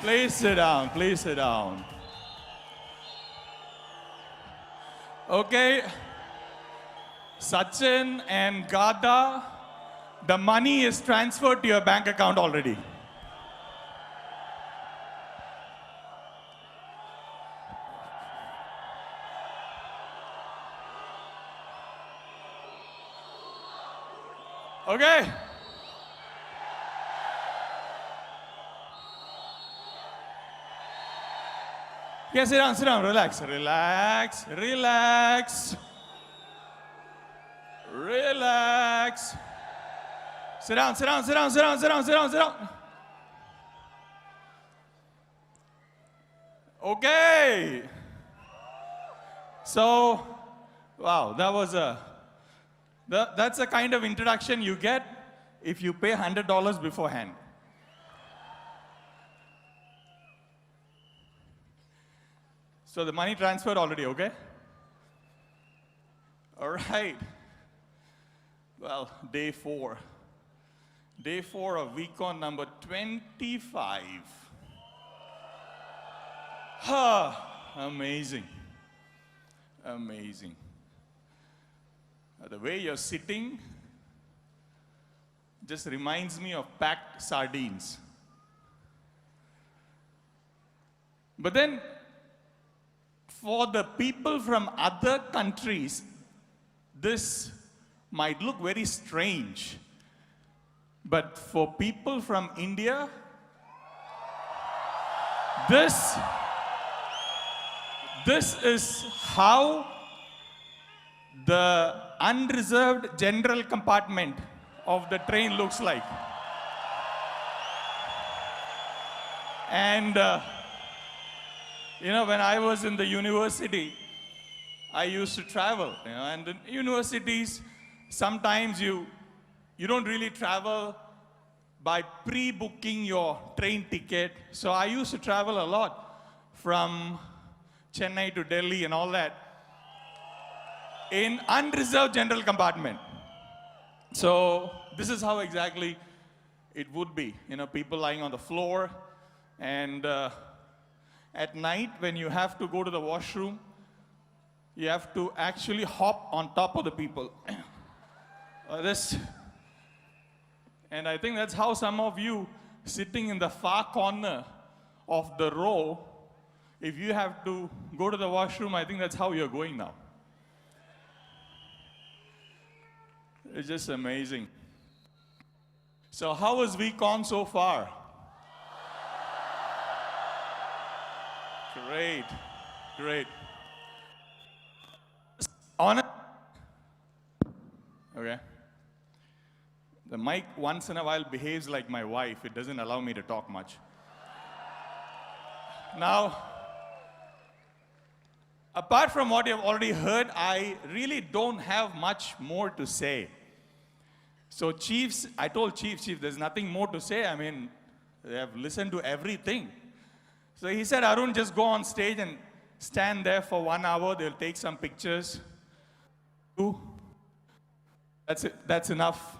Please sit down. Please sit down. Okay. Sachin and Gada, the money is transferred to your bank account already. Okay. Yeah, sit down, relax, relax, relax. Relax. Sit down, sit down, sit down, sit down, sit down, sit down, sit down. Okay. So, wow, that's the kind of introduction you get if you pay $100 beforehand. So the money transferred already, okay? All right. Well, day 4. Day 4 of week-on number 25. Amazing. Amazing. The way you're sitting just reminds me of packed sardines. But then, for the people from other countries, this might look very strange. But for people from India, this is how the unreserved general compartment of the train looks like. And when I was in the university, I used to travel, and in universities, sometimes you don't really travel by pre-booking your train ticket. So I used to travel a lot from Chennai to Delhi and all that in unreserved general compartment. So this is how exactly it would be. People lying on the floor, and at night, when you have to go to the washroom, you have to actually hop on top of the people. And I think that's how some of you sitting in the far corner of the row, if you have to go to the washroom, I think that's how you're going now. It's just amazing. So how was week on so far? Great, great. Okay. The mic once in a while behaves like my wife. It doesn't allow me to talk much. Now, apart from what you've already heard, I really don't have much more to say. So I told Chief, there's nothing more to say. I mean, they have listened to everything. So he said, Arun, just go on stage and stand there for 1 hour. They'll take some pictures. That's it. That's enough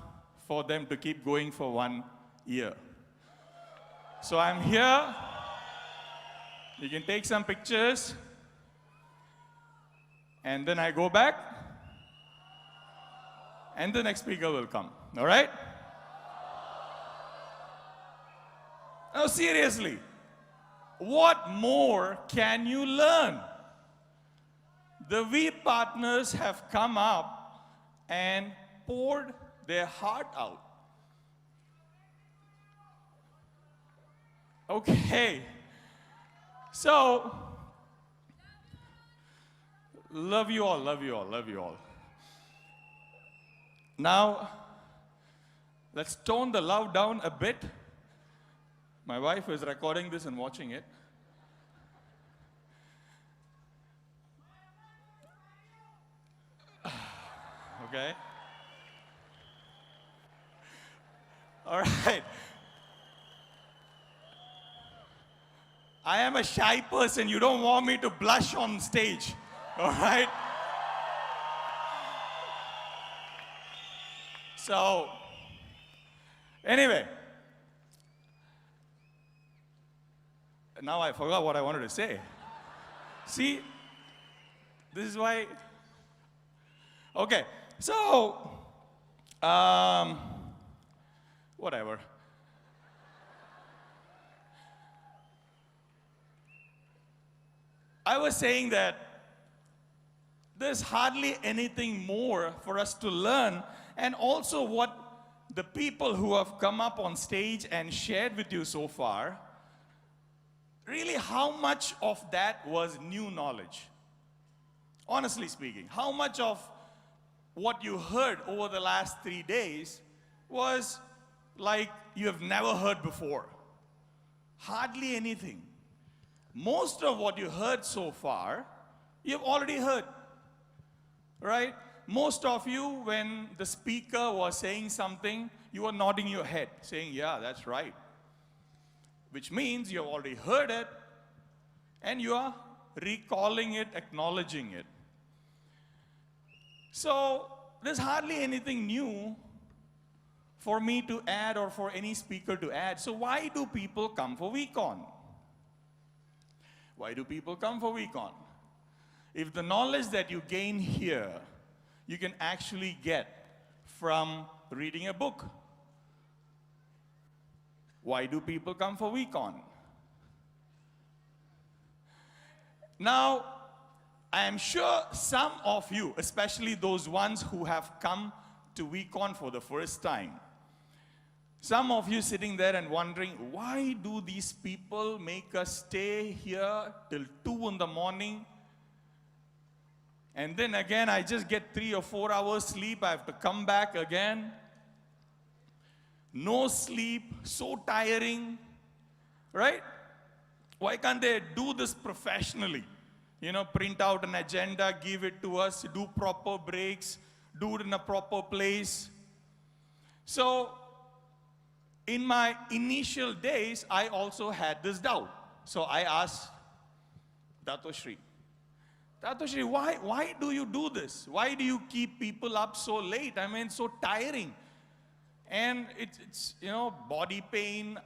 for them to keep going for 1 year. So I'm here. You can take some pictures. And then I go back. And the next speaker will come. All right? Now, seriously. What more can you learn? The V partners have come up and poured their heart out. Okay. So, love you all, love you all, love you all. Now, let's tone the love down a bit. My wife is recording this and watching it. Okay. All right. I am a shy person. You don't want me to blush on stage. All right? So, anyway. Now I forgot what I wanted to say. See, this is why. Okay, so, whatever. I was saying that there's hardly anything more for us to learn, and also what the people who have come up on stage and shared with you so far, really how much of that was new knowledge? Honestly speaking, how much of what you heard over the last 3 days was like you have never heard before? Hardly anything. Most of what you heard so far, you've already heard, right? Most of you, when the speaker was saying something, you were nodding your head, saying, yeah, that's right. Which means you've already heard it, and you are recalling it, acknowledging it. So there's hardly anything new for me to add or for any speaker to add. So why do people come for VCon? Why do people come for VCon? If the knowledge that you gain here, you can actually get from reading a book. Why do people come for VCon? Now, I am sure some of you, especially those ones who have come to VCon for the first time, some of you sitting there and wondering, why do these people make us stay here till 2 in the morning? And then again, I just get 3 or 4 hours sleep. I have to come back again. No sleep, so tiring, right? Why can't they do this professionally? You know, print out an agenda, give it to us, do proper breaks, do it in a proper place. So, in my initial days, I also had this doubt. So I asked Datoshri, why do you do this? Why do you keep people up so late? I mean, so tiring. And it's you know, body pain,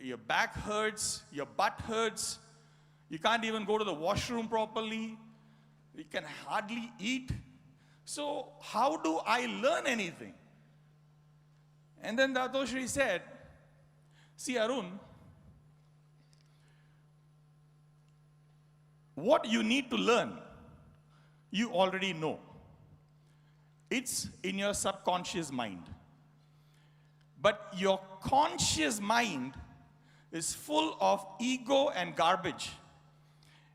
your back hurts, your butt hurts. You can't even go to the washroom properly. You can hardly eat. So how do I learn anything? And then Datoshri said, see, Arun, what you need to learn, you already know. It's in your subconscious mind. But your conscious mind is full of ego and garbage.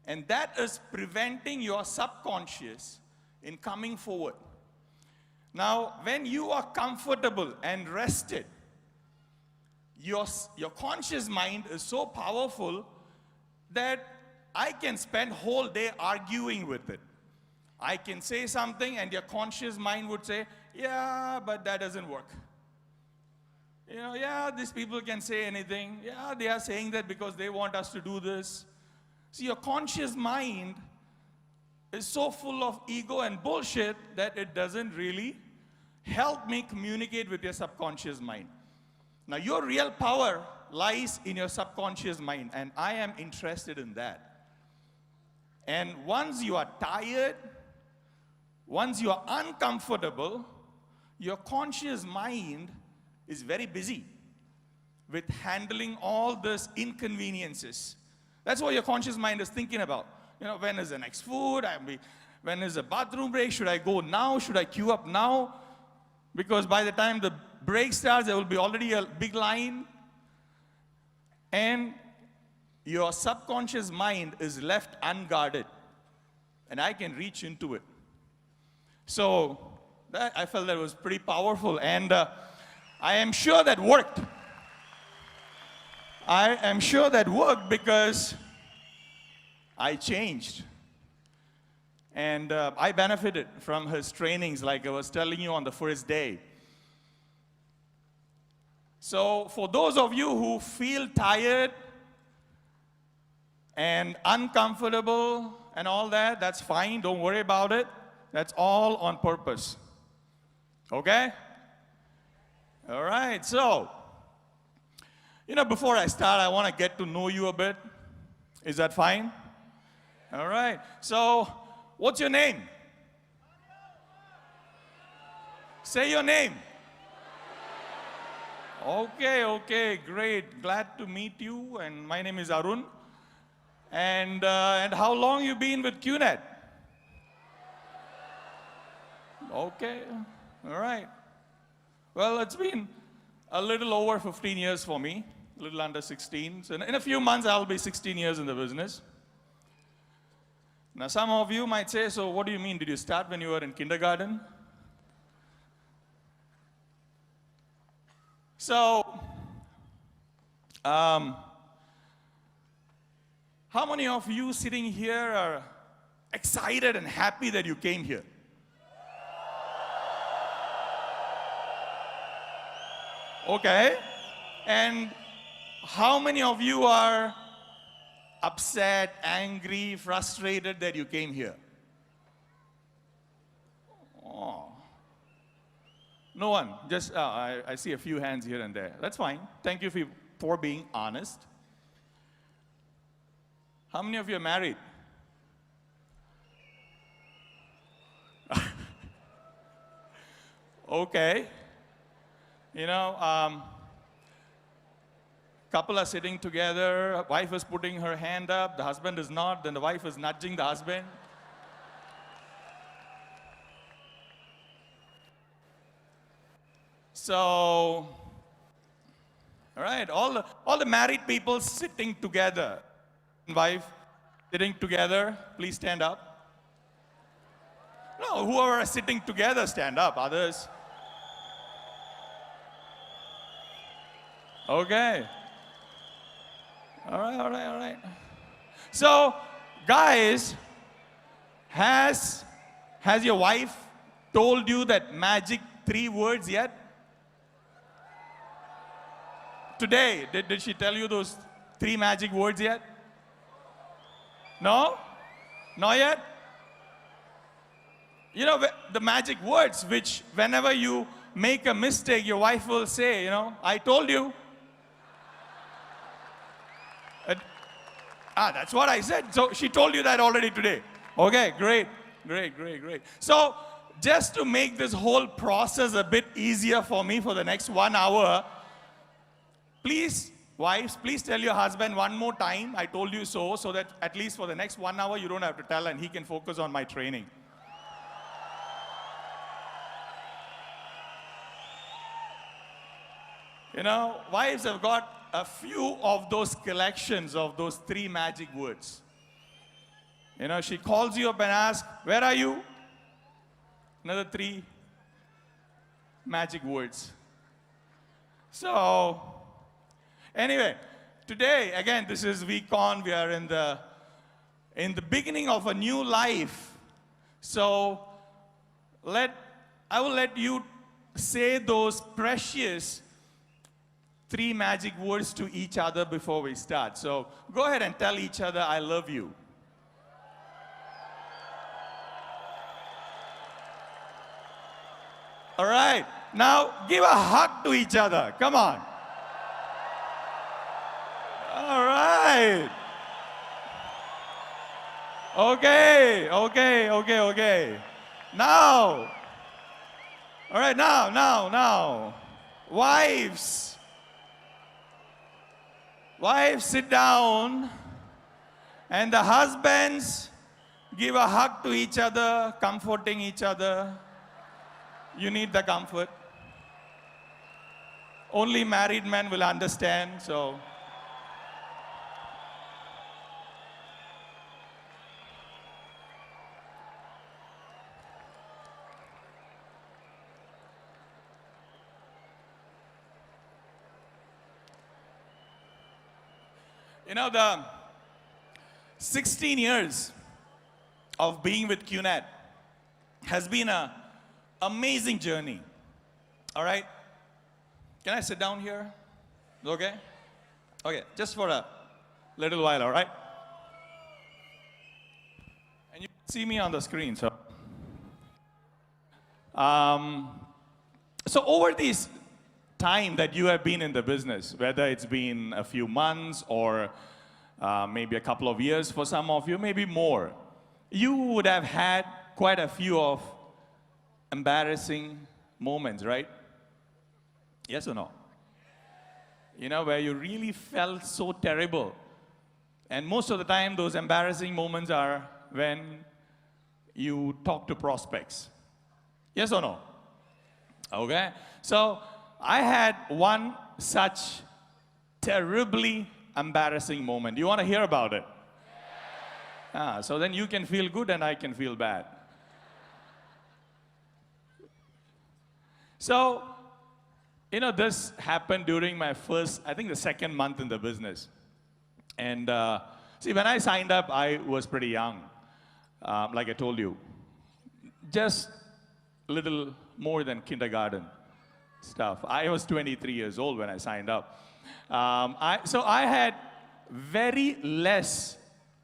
And that is preventing your subconscious in coming forward. Now, when you are comfortable and rested, your conscious mind is so powerful that I can spend whole day arguing with it. I can say something and your conscious mind would say, yeah, but that doesn't work. You know, yeah, these people can say anything. Yeah, they are saying that because they want us to do this. See, your conscious mind is so full of ego and bullshit that it doesn't really help me communicate with your subconscious mind. Now, your real power lies in your subconscious mind, and I am interested in that. And once you are tired, once you are uncomfortable, your conscious mind is very busy with handling all these inconveniences. That's what your conscious mind is thinking about. You know, when is the next food? When is the bathroom break? Should I go now? Should I queue up now? Because by the time the break starts, there will be already a big line. And your subconscious mind is left unguarded. And I can reach into it. So I felt that was pretty powerful. And I am sure that worked. I am sure that worked because I changed. And I benefited from his trainings, like I was telling you on the first day. So for those of you who feel tired and uncomfortable and all that, that's fine. Don't worry about it. That's all on purpose. Okay? All right, so, you know, before I start, I want to get to know you a bit. Is that fine? All right. So, what's your name? Say your name. Okay, great. Glad to meet you. And my name is Arun. And how long you been with QNET? Okay, all right. Well, it's been a little over 15 years for me, a little under 16. So in a few months, I'll be 16 years in the business. Now, some of you might say, so what do you mean? Did you start when you were in kindergarten? So, how many of you sitting here are excited and happy that you came here? Okay. And how many of you are upset, angry, frustrated that you came here? Oh. No one. Just, I see a few hands here and there. That's fine. Thank you for being honest. How many of you are married? Okay. You know, couple are sitting together, wife is putting her hand up, the husband is not, then the wife is nudging the husband. So, all right, all the married people sitting together, wife sitting together, please stand up. No, whoever is sitting together, stand up, others. Okay. All right. So, guys, has your wife told you that magic 3 words yet? Today, did she tell you those 3 magic words yet? No? Not yet? You know, the magic words which whenever you make a mistake, your wife will say, you know, I told you. That's what I said. So she told you that already today. Okay, great. So just to make this whole process a bit easier for me for the next 1 hour, please, wives, please tell your husband one more time, I told you so that at least for the next 1 hour you don't have to tell and he can focus on my training. You know, wives have got a few of those collections of those 3 magic words. You know, she calls you up and asks, where are you? Another 3 magic words. So, anyway, today, again, this is VCon. We are in the beginning of a new life. So, I will let you say those precious 3 magic words to each other before we start. So go ahead and tell each other, I love you. All right. Now give a hug to each other. Come on. All right. Okay. Now. All right, now. Wives, sit down, and the husbands give a hug to each other, comforting each other. You need the comfort. Only married men will understand, so. You know, the 16 years of being with QNET has been an amazing journey. All right? Can I sit down here? Okay? Okay, just for a little while, all right? And you can see me on the screen, so. So over this time that you have been in the business, whether it's been a few months or maybe a couple of years for some of you, maybe more. You would have had quite a few of embarrassing moments, right? Yes or no? You know, where you really felt so terrible. And most of the time, those embarrassing moments are when you talk to prospects. Yes or no? Okay. So I had one such terribly embarrassing moment. You want to hear about it? So then you can feel good and I can feel bad. So, you know, this happened during my first, I think the second month in the business. And see, when I signed up, I was pretty young, like I told you. Just a little more than kindergarten stuff. I was 23 years old when I signed up. So I had very less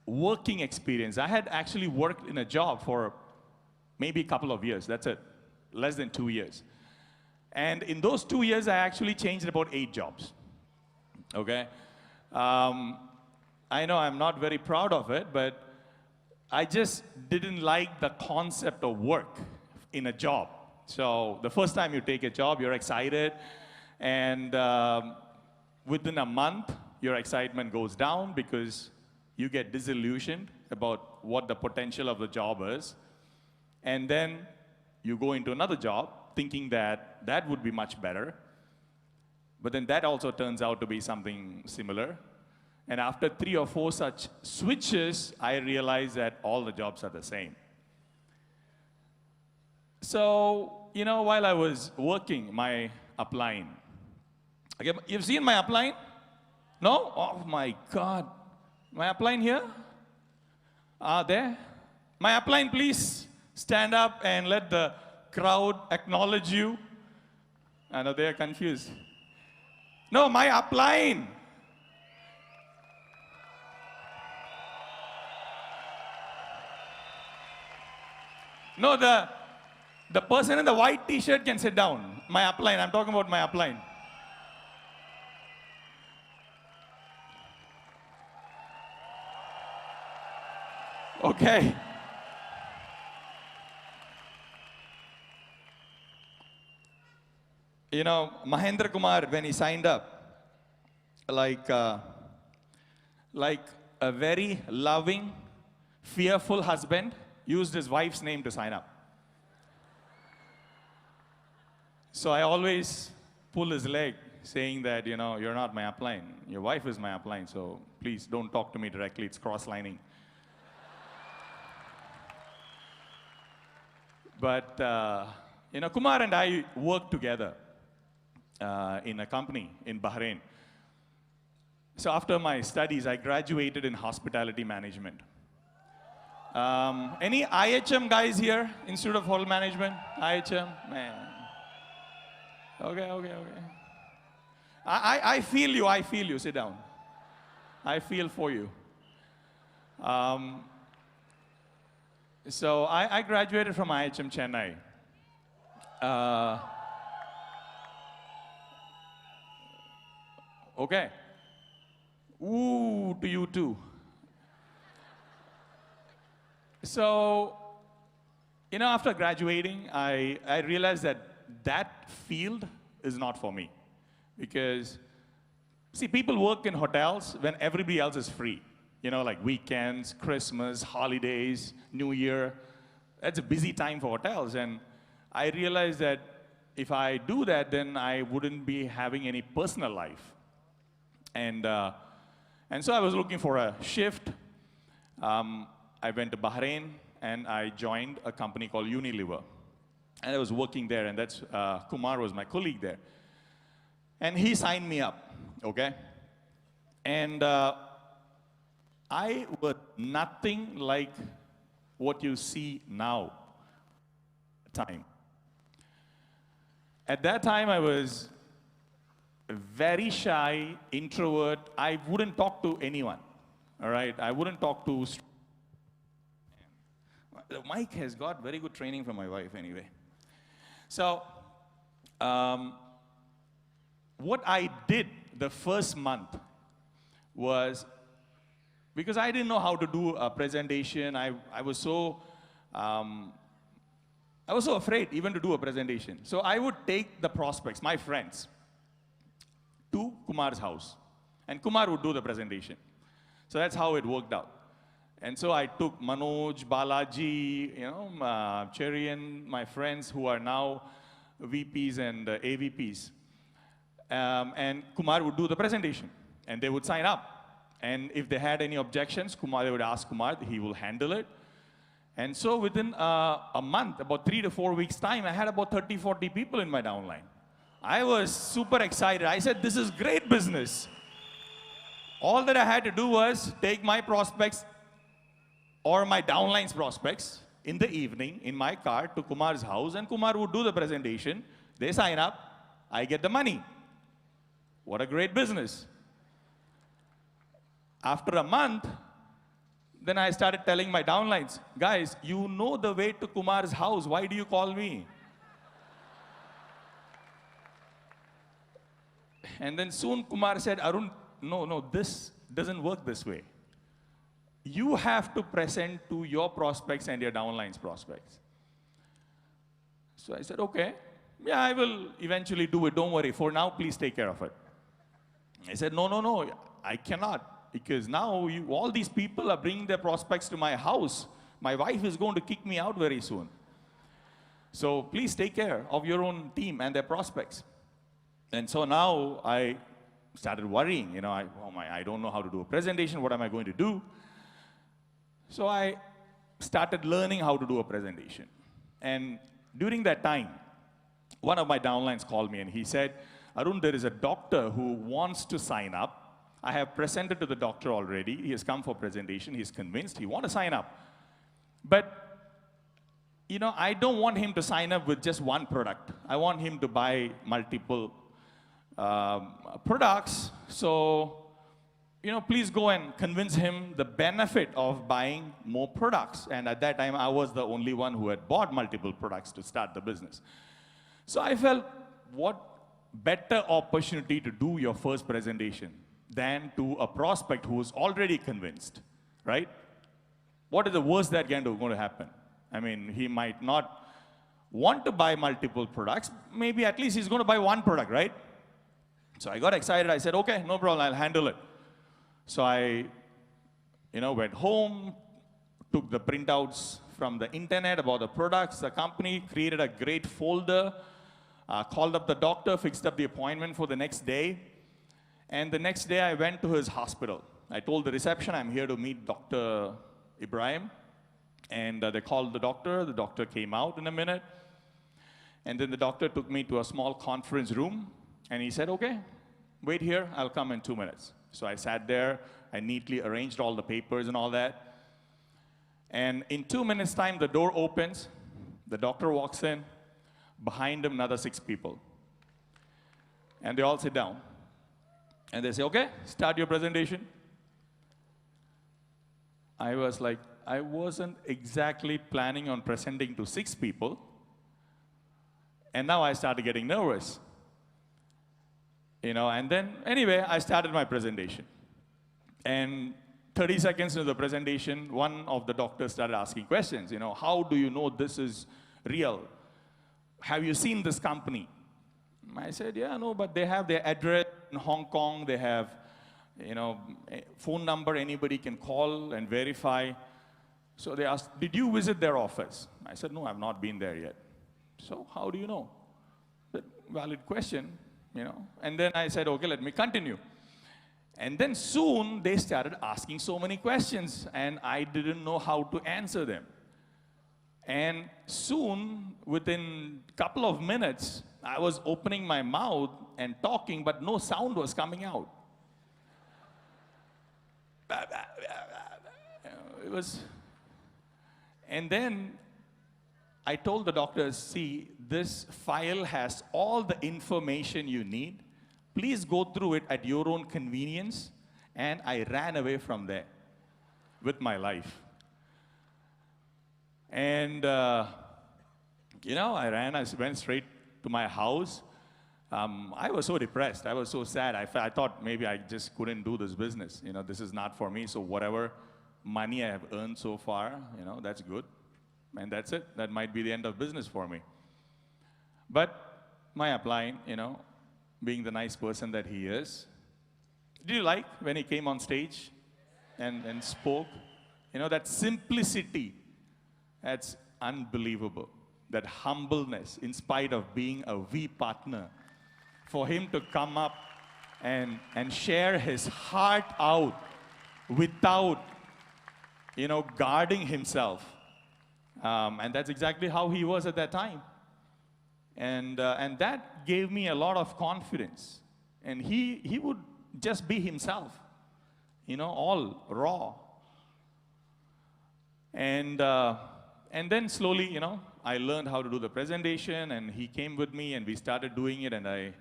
working experience. I had actually worked in a job for maybe a couple of years. That's it. Less than 2 years. And in those 2 years, I actually changed about 8 jobs. Okay? I know I'm not very proud of it, but I just didn't like the concept of work in a job. So the first time you take a job, you're excited, and within a month, your excitement goes down because you get disillusioned about what the potential of the job is. And then you go into another job thinking that that would be much better. But then that also turns out to be something similar. And after 3 or 4 such switches, I realized that all the jobs are the same. So, you know, while I was working my upline, okay, you've seen my upline? No? Oh my God. My upline here? There? My upline, please stand up and let the crowd acknowledge you. I know they are confused. No, my upline. No, the person in the white t-shirt can sit down. My upline, I'm talking about my upline. Okay. You know, Mahendra Kumar, when he signed up, like a very loving, fearful husband, used his wife's name to sign up. So I always pull his leg, saying that, you know, you're not my upline. Your wife is my upline, so please don't talk to me directly. It's cross-lining. But, you know, Kumar and I worked together in a company in Bahrain. So after my studies, I graduated in hospitality management. Any IHM guys here? Institute of Hotel Management? IHM? Man. Okay. I feel you. Sit down. I feel for you. So I graduated from IHM Chennai. Okay. Ooh, to you too. So, you know, after graduating, I realized that field is not for me. Because, see, people work in hotels when everybody else is free. You know, like weekends, Christmas, holidays, New Year. That's a busy time for hotels. And I realized that if I do that, then I wouldn't be having any personal life. And so I was looking for a shift. I went to Bahrain, and I joined a company called Unilever. And I was working there, and that's Kumar was my colleague there. And he signed me up, okay? And I was nothing like what you see now at the time. At that time, I was very shy, introvert. I wouldn't talk to anyone, all right? I wouldn't talk to... Mike has got very good training from my wife anyway. So, what I did the first month was because I didn't know how to do a presentation. I was so afraid even to do a presentation. So I would take the prospects, my friends, to Kumar's house. And Kumar would do the presentation. So that's how it worked out. And so I took Manoj, Balaji, Cherian, my friends who are now VPs and AVPs. And Kumar would do the presentation. And they would sign up. And if they had any objections, they would ask Kumar, he will handle it. And so within a month, about 3 to 4 weeks' time, I had about 30, 40 people in my downline. I was super excited. I said, this is great business. All that I had to do was take my prospects or my downline's prospects in the evening in my car to Kumar's house, and Kumar would do the presentation. They sign up, I get the money. What a great business. After a month, then I started telling my downlines, guys, you know the way to Kumar's house. Why do you call me? And then soon Kumar said, Arun, no, this doesn't work this way. You have to present to your prospects and your downlines prospects. So I said, okay, yeah, I will eventually do it. Don't worry. For now, please take care of it. I said, no, I cannot. Because now all these people are bringing their prospects to my house. My wife is going to kick me out very soon. So please take care of your own team and their prospects. And so now I started worrying. I don't know how to do a presentation. What am I going to do? So I started learning how to do a presentation. And during that time, one of my downlines called me and he said, Arun, there is a doctor who wants to sign up. I have presented to the doctor already. He has come for presentation. He's convinced he wants to sign up. But, I don't want him to sign up with just one product. I want him to buy multiple products. So, please go and convince him the benefit of buying more products. And at that time, I was the only one who had bought multiple products to start the business. So I felt, what better opportunity to do your first presentation than to a prospect who is already convinced, right? What is the worst that going to happen? I mean, he might not want to buy multiple products. Maybe at least he's going to buy one product, right? So I got excited. I said, okay, no problem, I'll handle it. So I, went home, took the printouts from the internet about the products, the company, created a great folder, called up the doctor, fixed up the appointment for the next day. And the next day, I went to his hospital. I told the reception, I'm here to meet Dr. Ibrahim. And they called the doctor. The doctor came out in a minute. And then the doctor took me to a small conference room. And he said, okay, wait here. I'll come in 2 minutes. So I sat there. I neatly arranged all the papers and all that. And in 2 minutes' time, the door opens. The doctor walks in. Behind him, another 6 people. And they all sit down. And they say, okay, start your presentation. I was like, I wasn't exactly planning on presenting to 6 people. And now I started getting nervous. And then, anyway, I started my presentation. And 30 seconds into the presentation, one of the doctors started asking questions. How do you know this is real? Have you seen this company? I said, yeah, no, but they have their address in Hong Kong. They have, phone number anybody can call and verify. So they asked, did you visit their office? I said, no, I've not been there yet. So how do you know? Valid question, And then I said, okay, let me continue. And then soon they started asking so many questions, and I didn't know how to answer them. And soon, within a couple of minutes, I was opening my mouth and talking, but no sound was coming out. It was, and then I told the doctors, see, this file has all the information you need. Please go through it at your own convenience. And I ran away from there with my life. And, I went straight to my house. I was so depressed. I was so sad. I thought maybe I just couldn't do this business. This is not for me. So whatever money I have earned so far, that's good. And that's it. That might be the end of business for me. But my upline, being the nice person that he is, did you like when he came on stage and spoke? That simplicity, that's unbelievable. That humbleness, in spite of being a V partner, for him to come up and share his heart out without, guarding himself. And that's exactly how he was at that time. And that gave me a lot of confidence. And he would just be himself, all raw. And then slowly, I learned how to do the presentation, and he came with me, and we started doing it, and I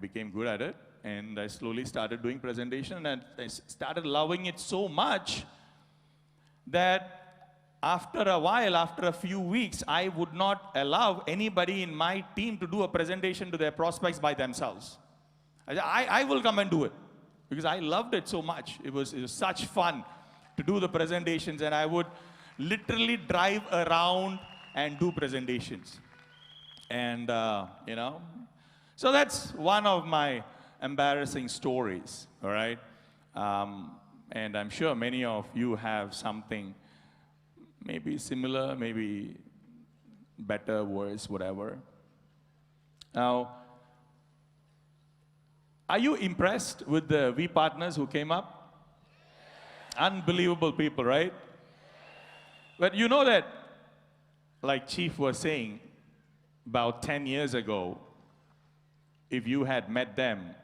became good at it. And I slowly started doing presentation, and I started loving it so much that after a while, after a few weeks, I would not allow anybody in my team to do a presentation to their prospects by themselves. I will come and do it, because I loved it so much. It was such fun to do the presentations, and I would literally drive around and do presentations. And, so that's one of my embarrassing stories, all right? And I'm sure many of you have something maybe similar, maybe better, worse, whatever. Now, are you impressed with the V partners who came up? Unbelievable people, right? But you know that, like Chief was saying, about 10 years ago, if you had met them,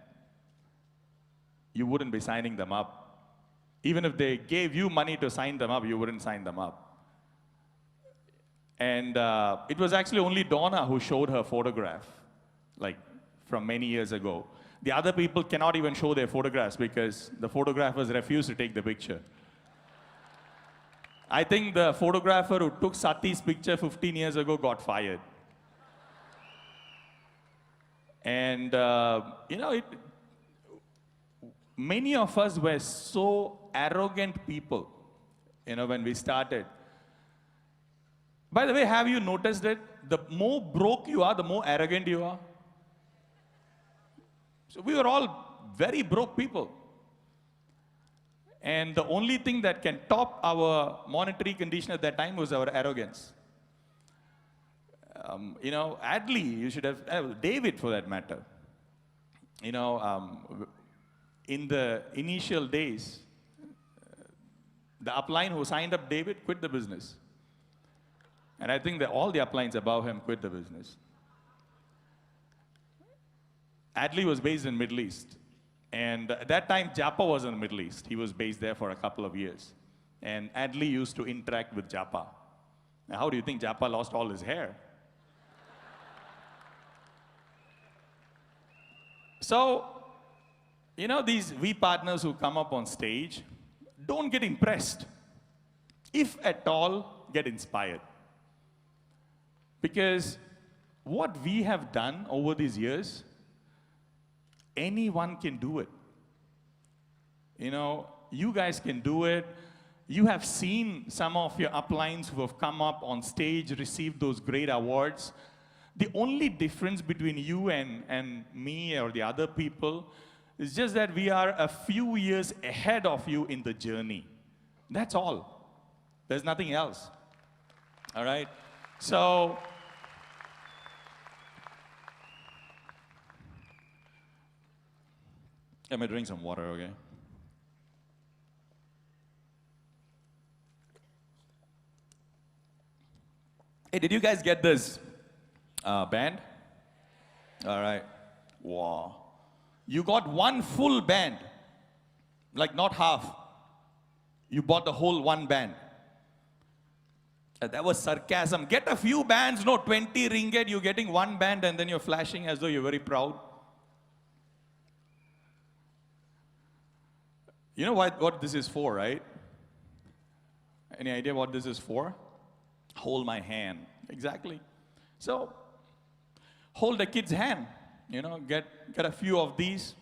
you wouldn't be signing them up. Even if they gave you money to sign them up, you wouldn't sign them up. And it was actually only Donna who showed her photograph, like from many years ago. The other people cannot even show their photographs because the photographers refuse to take the picture. I think the photographer who took Sati's picture 15 years ago got fired. And, many of us were so arrogant people, when we started. By the way, have you noticed it? The more broke you are, the more arrogant you are. So we were all very broke people. And the only thing that can top our monetary condition at that time was our arrogance. Adley, you should have, David for that matter. In the initial days, the upline who signed up David quit the business. And I think that all the uplines above him quit the business. Adley was based in Middle East. And at that time, Japa was in the Middle East. He was based there for a couple of years. And Adley used to interact with Japa. Now, how do you think Japa lost all his hair? So, these V partners who come up on stage, don't get impressed. If at all, get inspired. Because what we have done over these years, anyone can do it. You guys can do it. You have seen some of your uplines who have come up on stage, received those great awards. The only difference between you and me or the other people is just that we are a few years ahead of you in the journey. That's all. There's nothing else. All right? So, let me drink some water, okay? Hey, did you guys get this band? All right. Wow. You got one full band, like not half. You bought the whole one band. That was sarcasm. Get a few bands, no, 20 ringgit, you're getting one band and then you're flashing as though you're very proud. You know what this is for, right? Any idea what this is for? Hold my hand. Exactly. So, hold a kid's hand. get a few of these.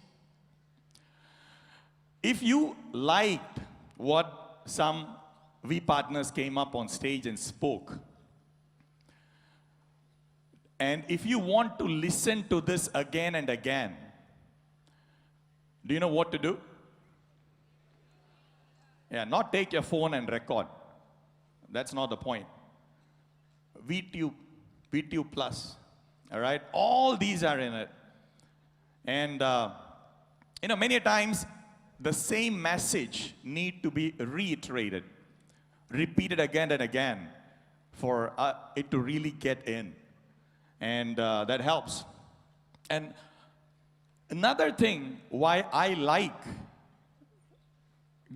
If you liked what some V partners came up on stage and spoke, and if you want to listen to this again and again, do you know what to do? Yeah, not take your phone and record. That's not the point. VTube Plus, all right? All these are in it. And, many times, the same message need to be reiterated, repeated again and again for it to really get in. And that helps. And another thing why I like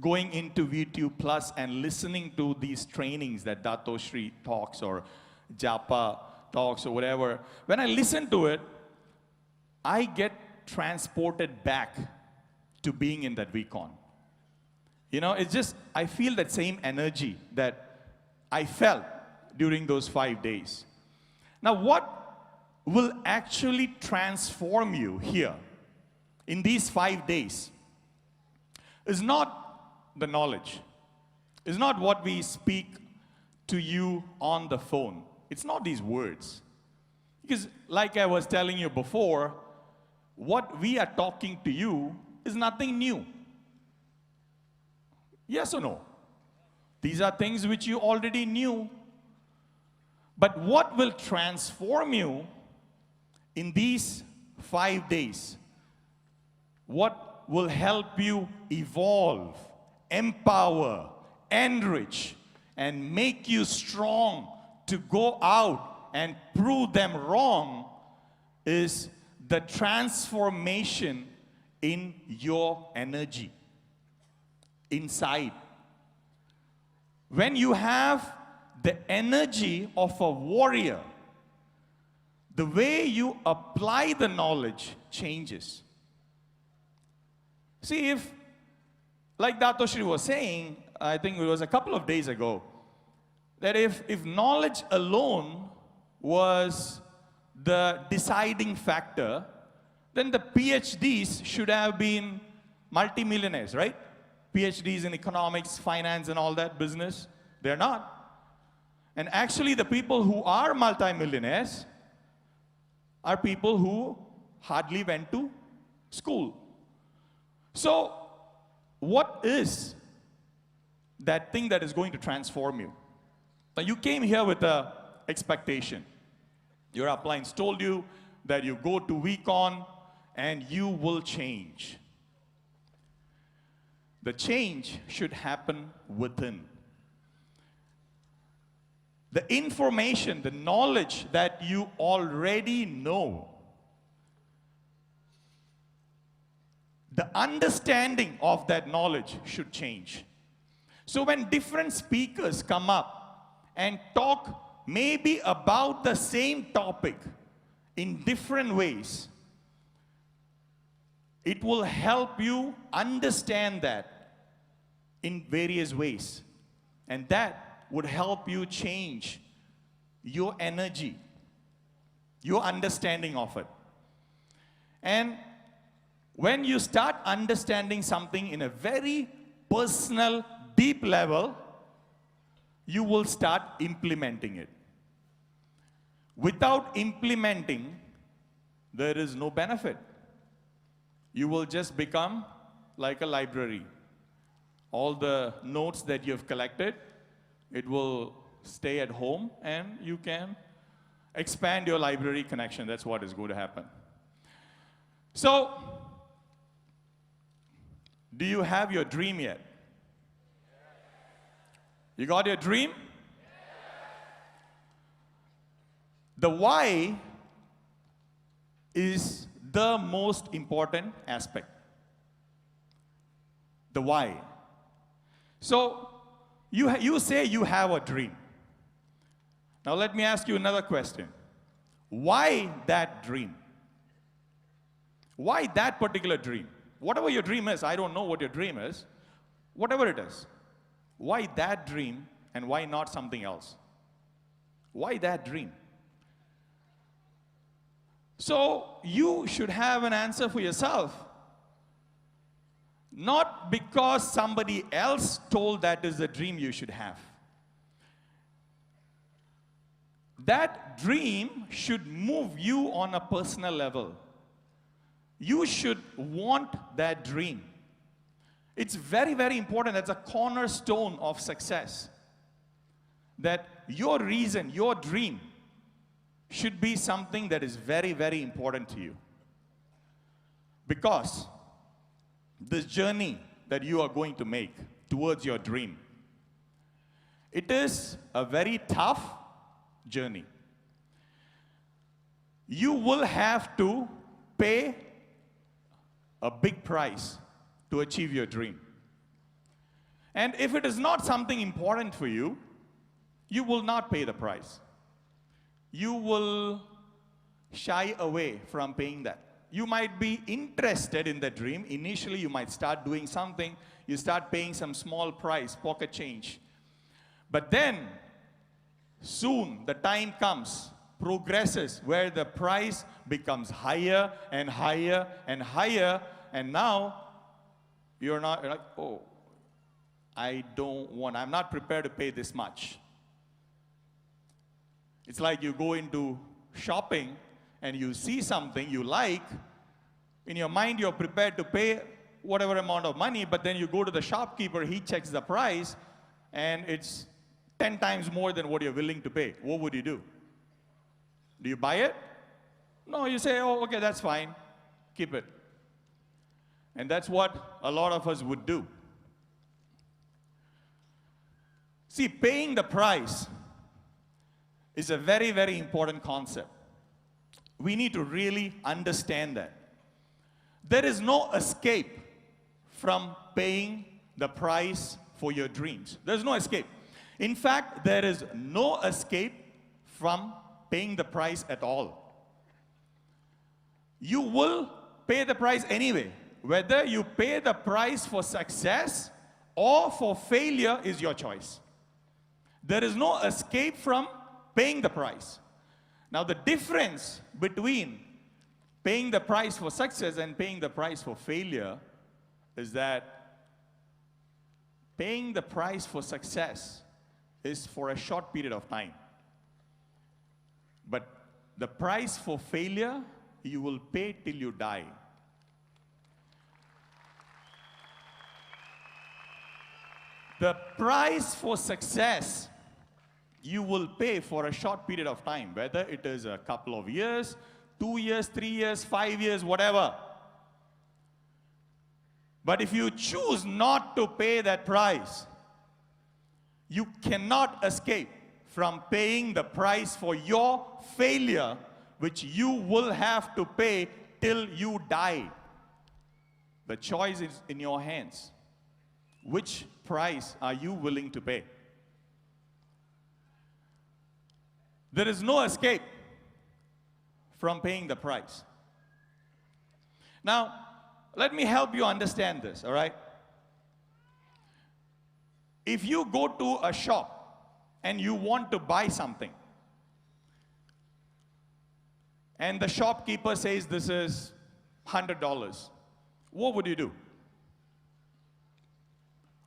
going into VTube Plus and listening to these trainings that Dato Shri talks or Japa talks or whatever, when I listen to it, I get transported back to being in that VCon. It's just, I feel that same energy that I felt during those 5 days. Now, what will actually transform you here in these 5 days is not the knowledge. It's not what we speak to you on the phone. It's not these words. Because like I was telling you before, what we are talking to you is nothing new. Yes or no? These are things which you already knew. But what will transform you in these 5 days? What will help you evolve, empower, enrich, and make you strong to go out and prove them wrong is the transformation in your energy inside. When you have the energy of a warrior, the way you apply the knowledge changes. See, if, like Dato Shri was saying, I think it was a couple of days ago, that if knowledge alone was the deciding factor, then the PhDs should have been multimillionaires, right? PhDs in economics, finance, and all that business. They're not. And actually, the people who are multimillionaires are people who hardly went to school. So, what is that thing that is going to transform you? Now, you came here with an expectation. Your uplines told you that you go to VCon and you will change. The change should happen within. The information, the knowledge that you already know, the understanding of that knowledge should change. So when different speakers come up and talk maybe about the same topic in different ways, it will help you understand that in various ways. And that would help you change your energy, your understanding of it. And when you start understanding something in a very personal, deep level, you will start implementing it. Without implementing, there is no benefit. You will just become like a library. All the notes that you have collected, it will stay at home and you can expand your library connection. That's what is going to happen. So, do you have your dream yet? You got your dream? The why is the most important aspect. The why. So, you say you have a dream. Now let me ask you another question. Why that dream? Why that particular dream? Whatever your dream is, I don't know what your dream is. Whatever it is. Why that dream and why not something else? Why that dream? So you should have an answer for yourself. Not because somebody else told that is the dream you should have. That dream should move you on a personal level. You should want that dream. It's very, very important. That's a cornerstone of success. That your reason, your dream, should be something that is very, very important to you. Because this journey that you are going to make towards your dream, it is a very tough journey. You will have to pay a big price to achieve your dream. And if it is not something important for you, you will not pay the price. You will shy away from paying that. You might be interested in the dream. Initially, you might start doing something. You start paying some small price, pocket change. But then, soon, the time comes, progresses, where the price becomes higher and higher and higher. And now, you're like, oh, I'm not prepared to pay this much. It's like you go into shopping and you see something you like. In your mind, you're prepared to pay whatever amount of money, but then you go to the shopkeeper, he checks the price, and it's 10 times more than what you're willing to pay. What would you do? Do you buy it? No, you say, oh, okay, that's fine. Keep it. And that's what a lot of us would do. See, paying the price is a very, very important concept. We need to really understand that. There is no escape from paying the price for your dreams. There's no escape. In fact, there is no escape from paying the price at all. You will pay the price anyway. Whether you pay the price for success or for failure is your choice. There is no escape from paying the price. Now, the difference between paying the price for success and paying the price for failure is that paying the price for success is for a short period of time. But the price for failure, you will pay till you die. The price for success, you will pay for a short period of time, whether it is a couple of years, 2 years, 3 years, 5 years, whatever. But if you choose not to pay that price, you cannot escape from paying the price for your failure, which you will have to pay till you die. The choice is in your hands. Which price are you willing to pay? There is no escape from paying the price. Now, let me help you understand this, all right? If you go to a shop and you want to buy something, and the shopkeeper says this is $100, what would you do?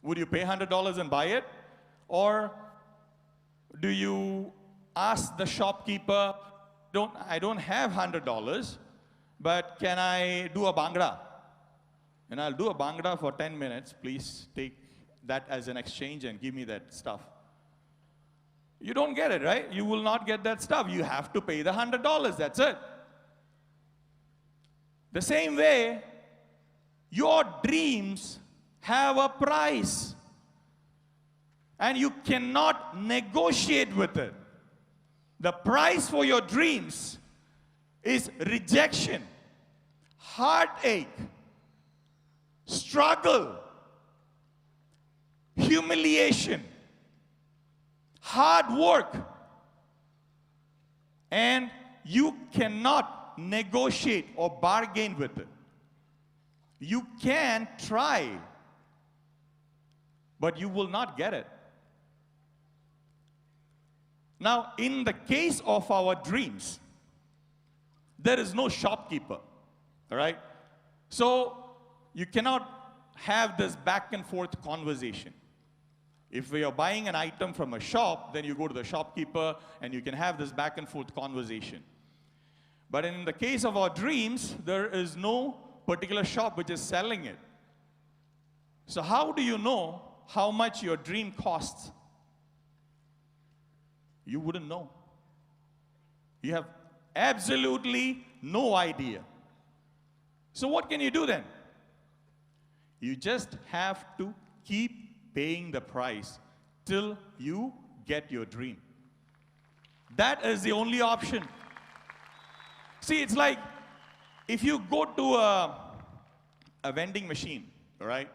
Would you pay $100 and buy it? Or do you ask the shopkeeper, I don't have $100, but can I do a Bhangra? And I'll do a Bhangra for 10 minutes. Please take that as an exchange and give me that stuff. You don't get it, right? You will not get that stuff. You have to pay the $100. That's it. The same way, your dreams have a price. And you cannot negotiate with it. The price for your dreams is rejection, heartache, struggle, humiliation, hard work. And you cannot negotiate or bargain with it. You can try, but you will not get it. Now, in the case of our dreams, there is no shopkeeper, all right? So you cannot have this back and forth conversation. If we are buying an item from a shop, then you go to the shopkeeper and you can have this back and forth conversation. But in the case of our dreams, there is no particular shop which is selling it. So how do you know how much your dream costs? You wouldn't know. You have absolutely no idea. So what can you do then? You just have to keep paying the price till you get your dream. That is the only option. See, it's like if you go to a vending machine, all right,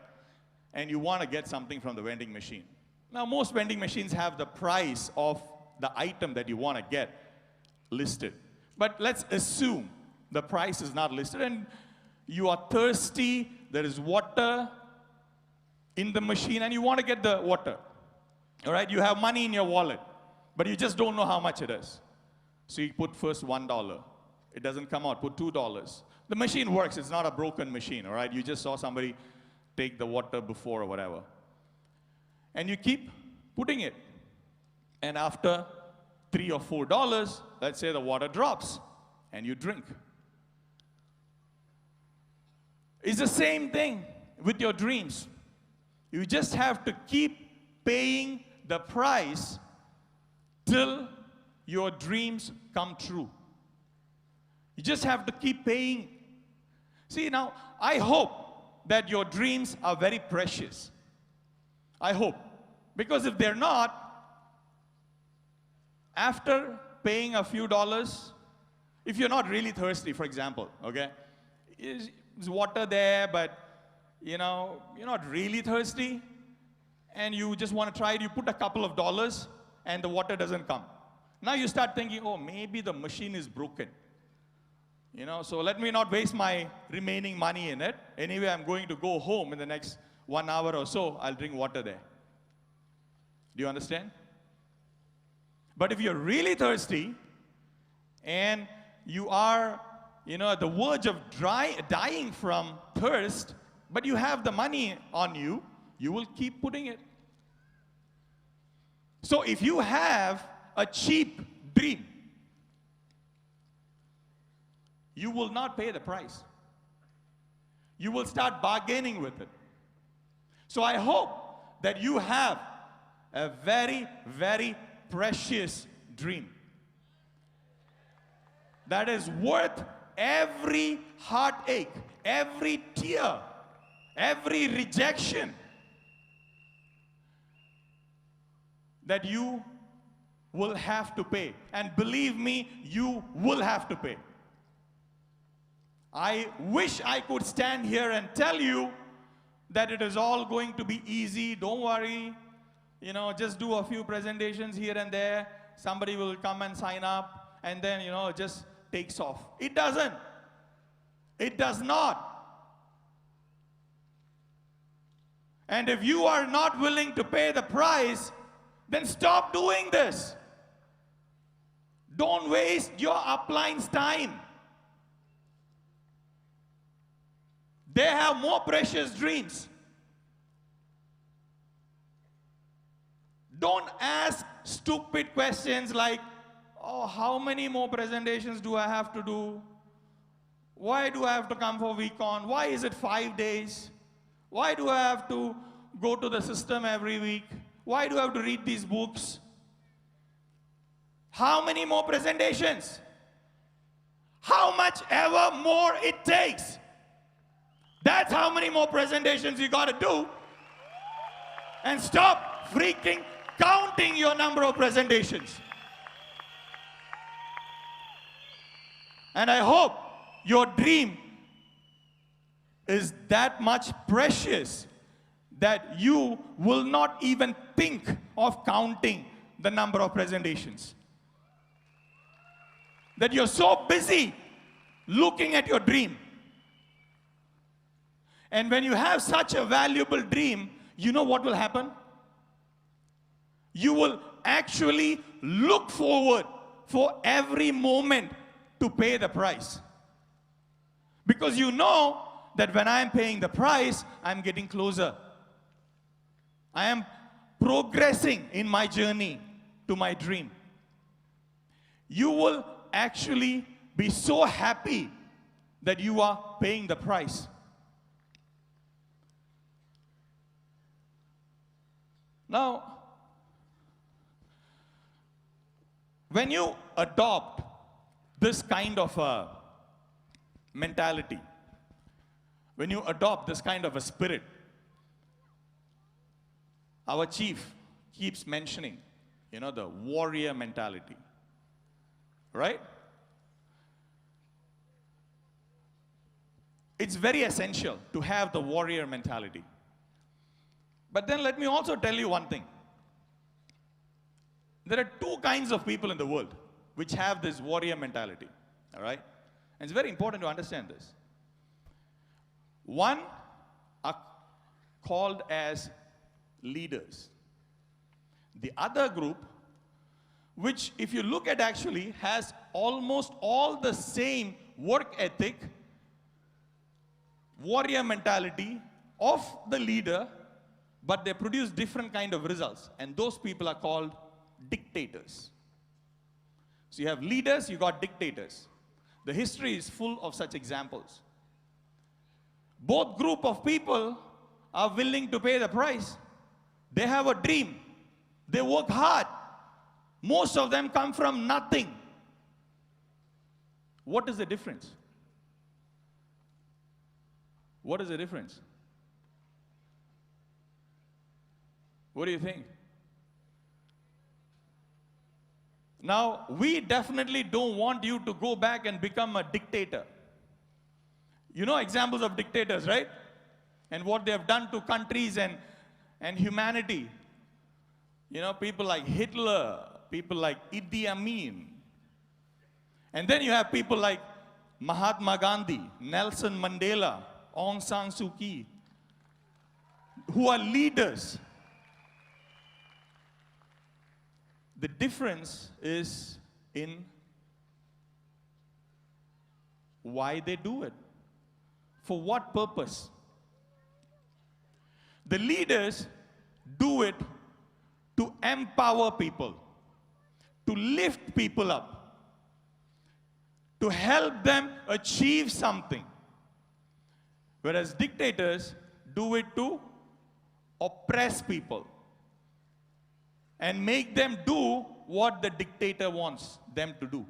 and you want to get something from the vending machine. Now, most vending machines have the price of the item that you want to get listed. But let's assume the price is not listed and you are thirsty, there is water in the machine and you want to get the water. All right, you have money in your wallet, but you just don't know how much it is. So you put first $1. It doesn't come out, put $2. The machine works, it's not a broken machine, all right? You just saw somebody take the water before or whatever. And you keep putting it. And after $3 or $4, let's say the water drops and you drink. It's the same thing with your dreams. You just have to keep paying the price till your dreams come true. You just have to keep paying. See, now, I hope that your dreams are very precious. I hope. Because if they're not, after paying a few dollars, if you're not really thirsty, for example, okay? There's water there, but, you know, you're not really thirsty, and you just want to try it, you put a couple of dollars, and the water doesn't come. Now you start thinking, oh, maybe the machine is broken. You know, so let me not waste my remaining money in it. Anyway, I'm going to go home in the next 1 hour or so. I'll drink water there. Do you understand? But if you're really thirsty and you are, you know, at the verge of dying from thirst, but you have the money on you, you will keep putting it. So if you have a cheap dream, you will not pay the price. You will start bargaining with it. So I hope that you have a very, very precious dream that is worth every heartache, every tear, every rejection that you will have to pay. And believe me, you will have to pay. I wish I could stand here and tell you that it is all going to be easy. Don't worry. You know, just do a few presentations here and there. Somebody will come and sign up, and then, you know, it just takes off. It doesn't. It does not. And if you are not willing to pay the price, then stop doing this. Don't waste your upline's time. They have more precious dreams. Don't ask stupid questions like, oh, how many more presentations do I have to do? Why do I have to come for week-on? Why is it 5 days? Why do I have to go to the system every week? Why do I have to read these books? How many more presentations? How much ever more it takes. That's how many more presentations you got to do. And stop freaking counting your number of presentations. And I hope your dream is that much precious that you will not even think of counting the number of presentations. That you're so busy looking at your dream. And when you have such a valuable dream, you know what will happen? You will actually look forward for every moment to pay the price. Because you know that when I am paying the price, I am getting closer. I am progressing in my journey to my dream. You will actually be so happy that you are paying the price. Now, when you adopt this kind of a mentality, when you adopt this kind of a spirit, our chief keeps mentioning, the warrior mentality, right? It's very essential to have the warrior mentality. But then let me also tell you one thing. There are two kinds of people in the world which have this warrior mentality, all right? And it's very important to understand this. One are called as leaders. The other group, which if you look at actually has almost all the same work ethic, warrior mentality of the leader, but they produce different kind of results. And those people are called dictators. So you have leaders, you got dictators. The history is full of such examples. Both group of people are willing to pay the price. They have a dream. They work hard. Most of them come from nothing. What is the difference? What is the difference? What do you think? Now, we definitely don't want you to go back and become a dictator. You know examples of dictators, right? And what they have done to countries and humanity. People like Hitler, people like Idi Amin. And then you have people like Mahatma Gandhi, Nelson Mandela, Aung San Suu Kyi, who are leaders. The difference is in why they do it. For what purpose? The leaders do it to empower people, to lift people up, to help them achieve something. Whereas dictators do it to oppress people and make them do what the dictator wants them to do.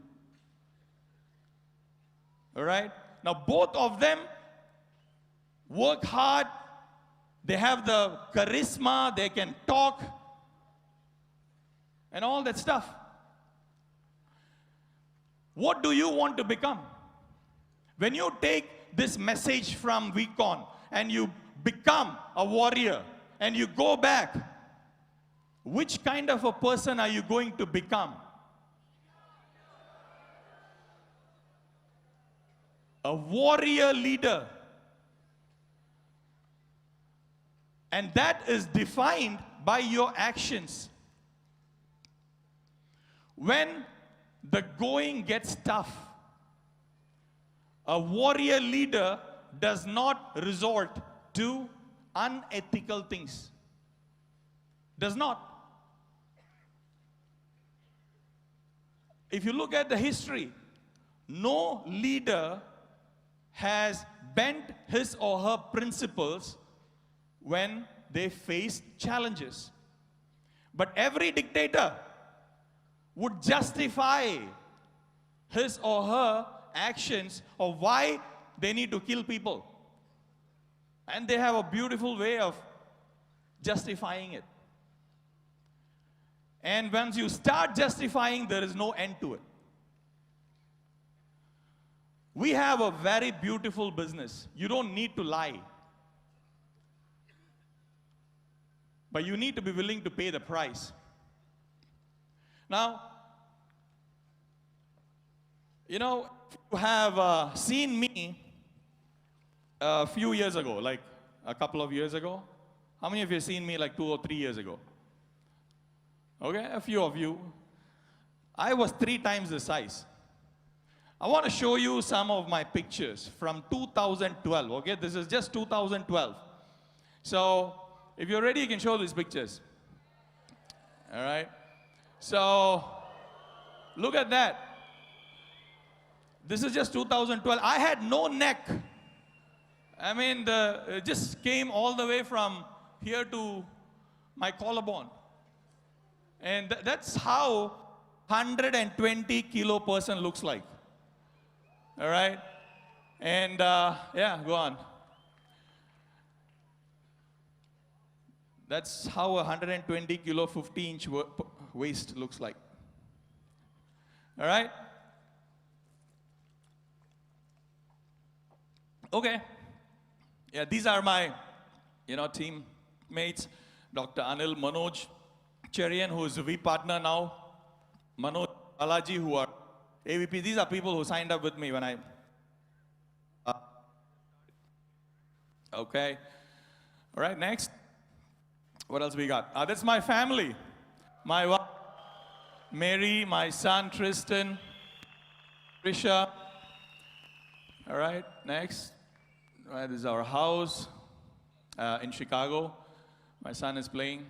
All right? Now, both of them work hard. They have the charisma. They can talk and all that stuff. What do you want to become? When you take this message from VCon and you become a warrior and you go back, which kind of a person are you going to become? A warrior leader. And that is defined by your actions. When the going gets tough, a warrior leader does not resort to unethical things. Does not. If you look at the history, no leader has bent his or her principles when they faced challenges. But every dictator would justify his or her actions of why they need to kill people. And they have a beautiful way of justifying it. And once you start justifying, there is no end to it. We have a very beautiful business. You don't need to lie. But you need to be willing to pay the price. Now, you have seen me a few years ago, like a couple of years ago. How many of you have seen me like 2 or 3 years ago? Okay, a few of you. I was 3 times the size. I want to show you some of my pictures from 2012, okay? This is just 2012. So, if you're ready, you can show these pictures. All right? So, look at that. This is just 2012. I had no neck. I mean, it just came all the way from here to my collarbone. And that's how 120 kilo person looks like. All right? And yeah, go on. That's how a 120 kilo, 50-inch waist looks like. All right? Okay. Yeah, these are my, teammates. Dr. Anil, Manoj, Cherian, who is a V Partner now. Manoj, Balaji, who are AVP. These are people who signed up with me when I... Okay. All right, next. What else we got? That's my family. My wife, Mary, my son, Tristan, Trisha. All right, next. All right, this is our house in Chicago. My son is playing.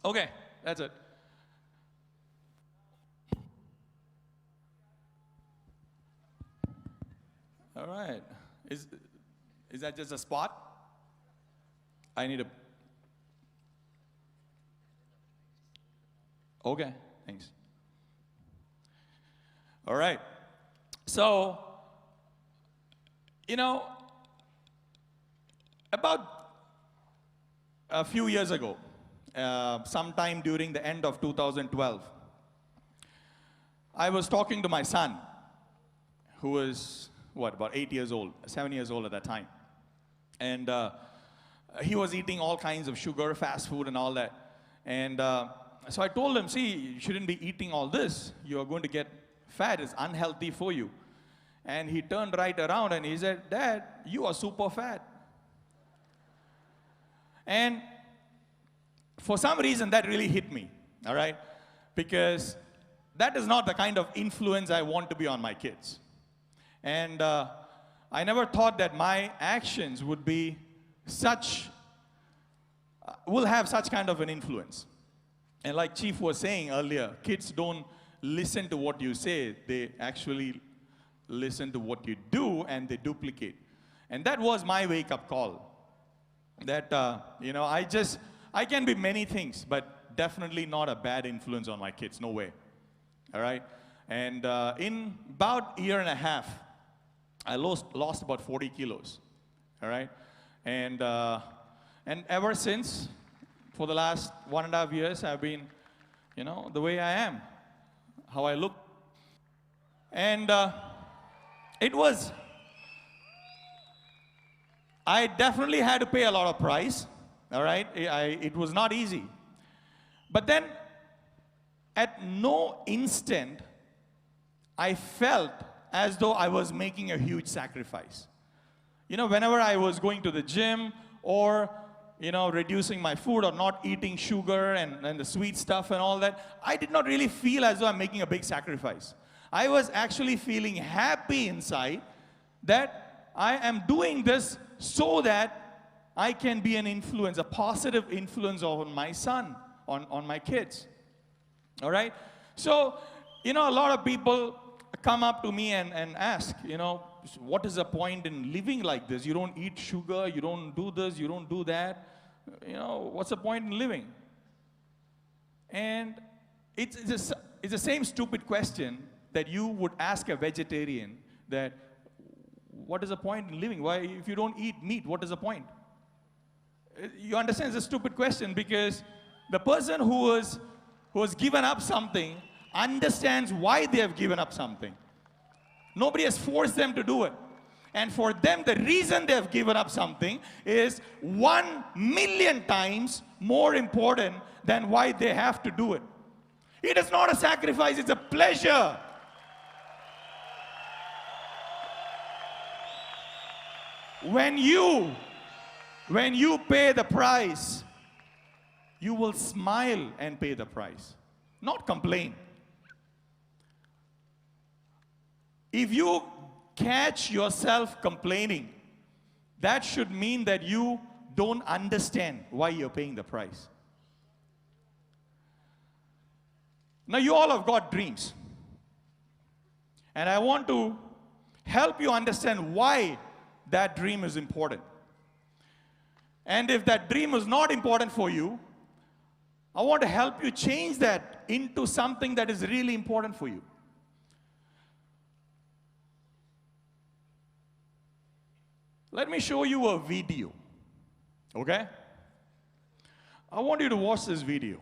Okay, that's it. All right. Is that just a spot? I need a... Okay, thanks. All right. So, about a few years ago, sometime during the end of 2012, I was talking to my son, who was, about 8 years old, 7 years old at that time. And he was eating all kinds of sugar, fast food, and all that. And so I told him, see, you shouldn't be eating all this. You are going to get fat. It's unhealthy for you. And he turned right around and he said, Dad, you are super fat. And for some reason, that really hit me, all right? Because that is not the kind of influence I want to be on my kids. And I never thought that my actions would be will have such kind of an influence. And like Chief was saying earlier, kids don't listen to what you say. They actually listen to what you do, and they duplicate. And that was my wake-up call. That, I can be many things, but definitely not a bad influence on my kids. No way. All right? And in about a year and a half, I lost about 40 kilos. All right? And ever since, for the last 1.5 years, I've been, the way I am, how I look. And I definitely had to pay a lot of price, all right? It was not easy. But then, at no instant, I felt as though I was making a huge sacrifice. Whenever I was going to the gym or, reducing my food or not eating sugar and the sweet stuff and all that, I did not really feel as though I'm making a big sacrifice. I was actually feeling happy inside that I am doing this so that I can be an influence, a positive influence on my son, on my kids. All right? So, a lot of people come up to me and ask, what is the point in living like this? You don't eat sugar, you don't do this, you don't do that. What's the point in living? And it's the same stupid question that you would ask a vegetarian, that what is the point in living? Why, if you don't eat meat, what is the point? You understand it's a stupid question, because the person who has given up something understands why they have given up something. Nobody has forced them to do it. And for them, the reason they have given up something is 1,000,000 times more important than why they have to do it. It is not a sacrifice, it's a pleasure. When you pay the price, you will smile and pay the price, not complain. If you catch yourself complaining, that should mean that you don't understand why you're paying the price. Now, you all have got dreams. And I want to help you understand why that dream is important. And if that dream is not important for you, I want to help you change that into something that is really important for you. Let me show you a video, okay? I want you to watch this video.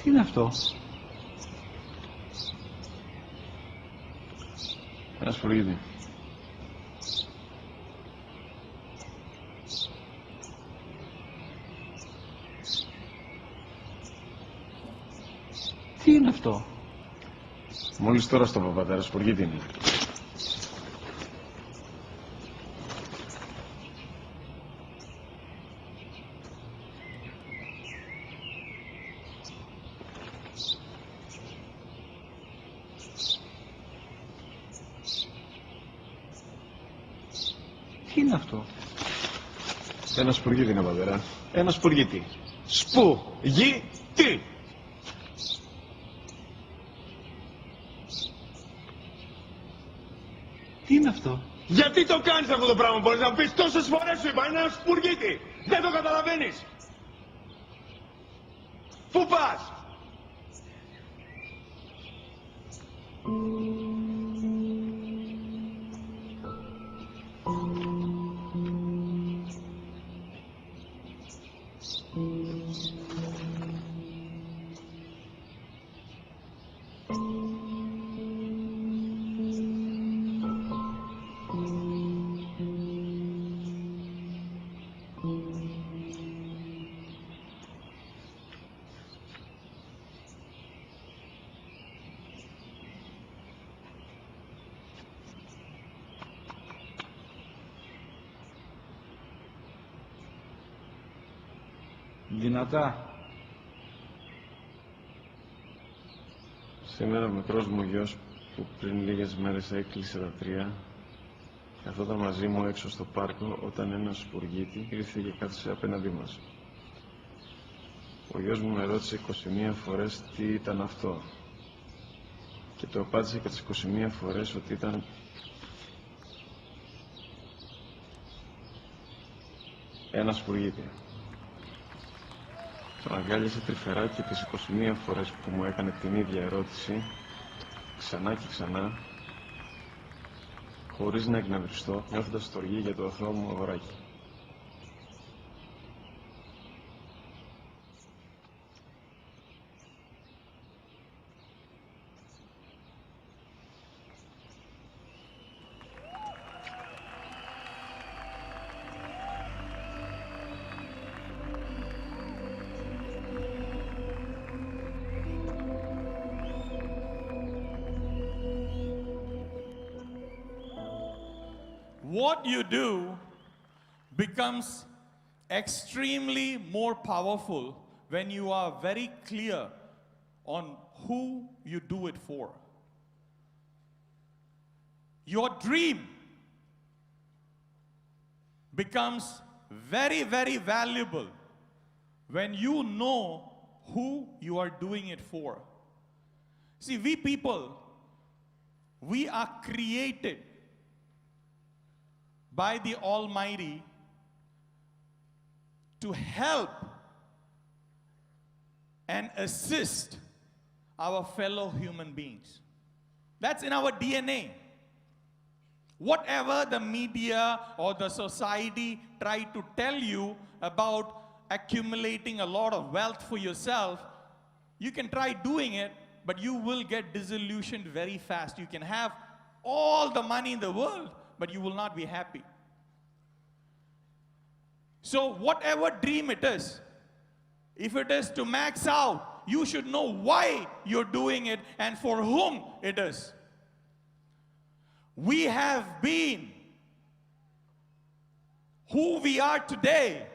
Τι είναι αυτό? Ένα σπουργίτι. Τι είναι αυτό? Μόλις τώρα στο παπατέρα, σπουργίτι είναι. Τι είναι αυτό? Ένα σπουργίτι είναι, πατέρα. Ένα σπουργίτι. Σπου-γι-τι! Τι είναι αυτό? Γιατί το κάνεις αυτό το πράγμα, μπορείς να μου πεις? Τόσες φορές σου είπα, είναι ένα σπουργίτι. Δεν το καταλαβαίνεις. Πού πας? Δυνατά. Σήμερα ο μικρός μου γιος που πριν λίγες μέρες έκλεισε τα 3 καθόταν μαζί μου έξω στο πάρκο όταν ένα σπουργίτι ήρθε και κάθισε απέναντί μας. Ο γιος μου με ρώτησε 21 φορές τι ήταν αυτό και το απάντησε και τις 21 φορές ότι ήταν ένα σπουργίτι. Τον αγκάλιασε τρυφερά και τις 21 φορές που μου έκανε την ίδια ερώτηση, ξανά και ξανά, χωρίς να εκνευριστώ, νιώθοντας στοργή για το αθώο μου αγοράκι. What you do becomes extremely more powerful when you are very clear on who you do it for. Your dream becomes very, very valuable when you know who you are doing it for. See, we people, we are created by the Almighty to help and assist our fellow human beings. That's in our DNA. Whatever the media or the society try to tell you about accumulating a lot of wealth for yourself, You can try doing it, but you will get disillusioned very fast. You can have all the money in the world, but you will not be happy. So whatever dream it is, if it is to max out, you should know why you're doing it and for whom it is. We have been who we are today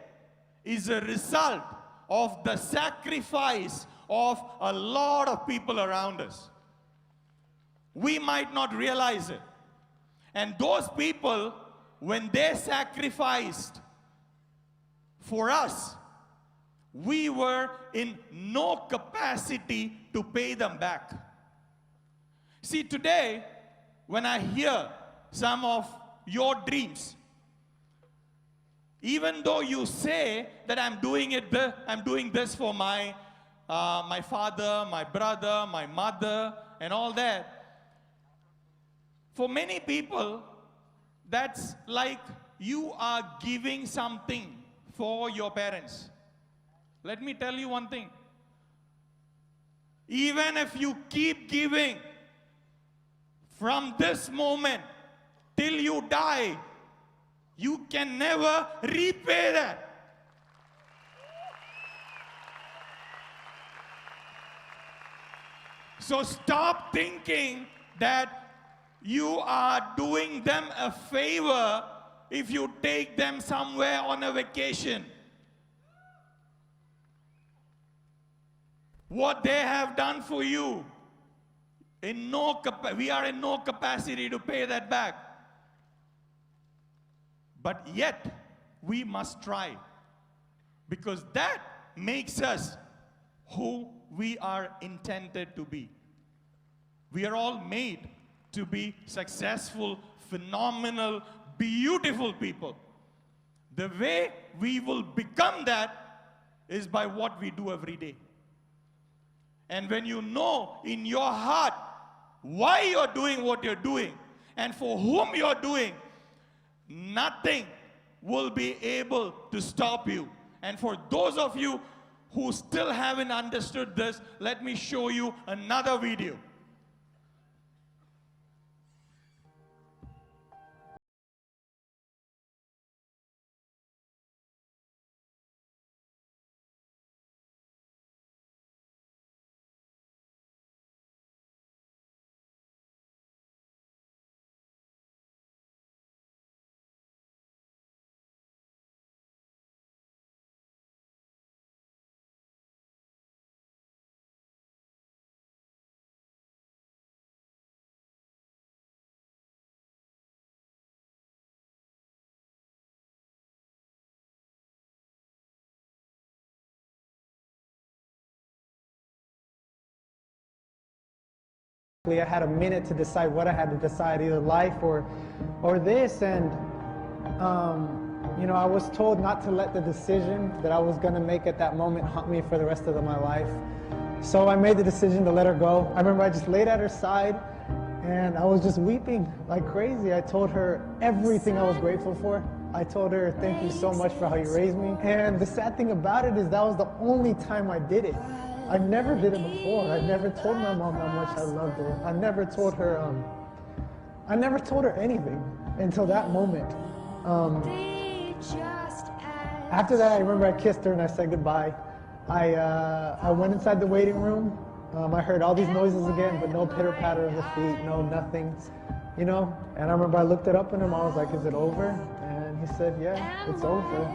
is a result of the sacrifice of a lot of people around us. We might not realize it. And those people, when they sacrificed for us, we were in no capacity to pay them back. See, today, when I hear some of your dreams, even though you say that I'm doing this for my father, my brother, my mother, and all that, for many people, that's like you are giving something for your parents. Let me tell you one thing. Even if you keep giving from this moment till you die, you can never repay that. So stop thinking that you are doing them a favor if you take them somewhere on a vacation. What they have done for you, we are in no capacity to pay that back. But yet, we must try, because that makes us who we are intended to be. We are all made to be successful, phenomenal, beautiful people. The way we will become that is by what we do every day. And when you know in your heart why you're doing what you're doing and for whom you're doing, nothing will be able to stop you. And for those of you who still haven't understood this, let me show you another video. I had a minute to decide what I had to decide, either life or this, and you know, I was told not to let the decision that I was going to make at that moment haunt me for the rest of my life. So I made the decision to let her go. I remember I just laid at her side and I was just weeping like crazy. I told her everything I was grateful for. I told her, thank you so much for how you raised me. And the sad thing about it is that was the only time I did it. I never did it before. I never told my mom how much I loved her. I never told her anything until that moment. After that, I remember I kissed her and I said goodbye. I went inside the waiting room. I heard all these noises again, but no pitter patter of the feet, no nothing, you know. And I remember I looked it up in him. I was like, "Is it over?" And he said, "Yeah, it's over."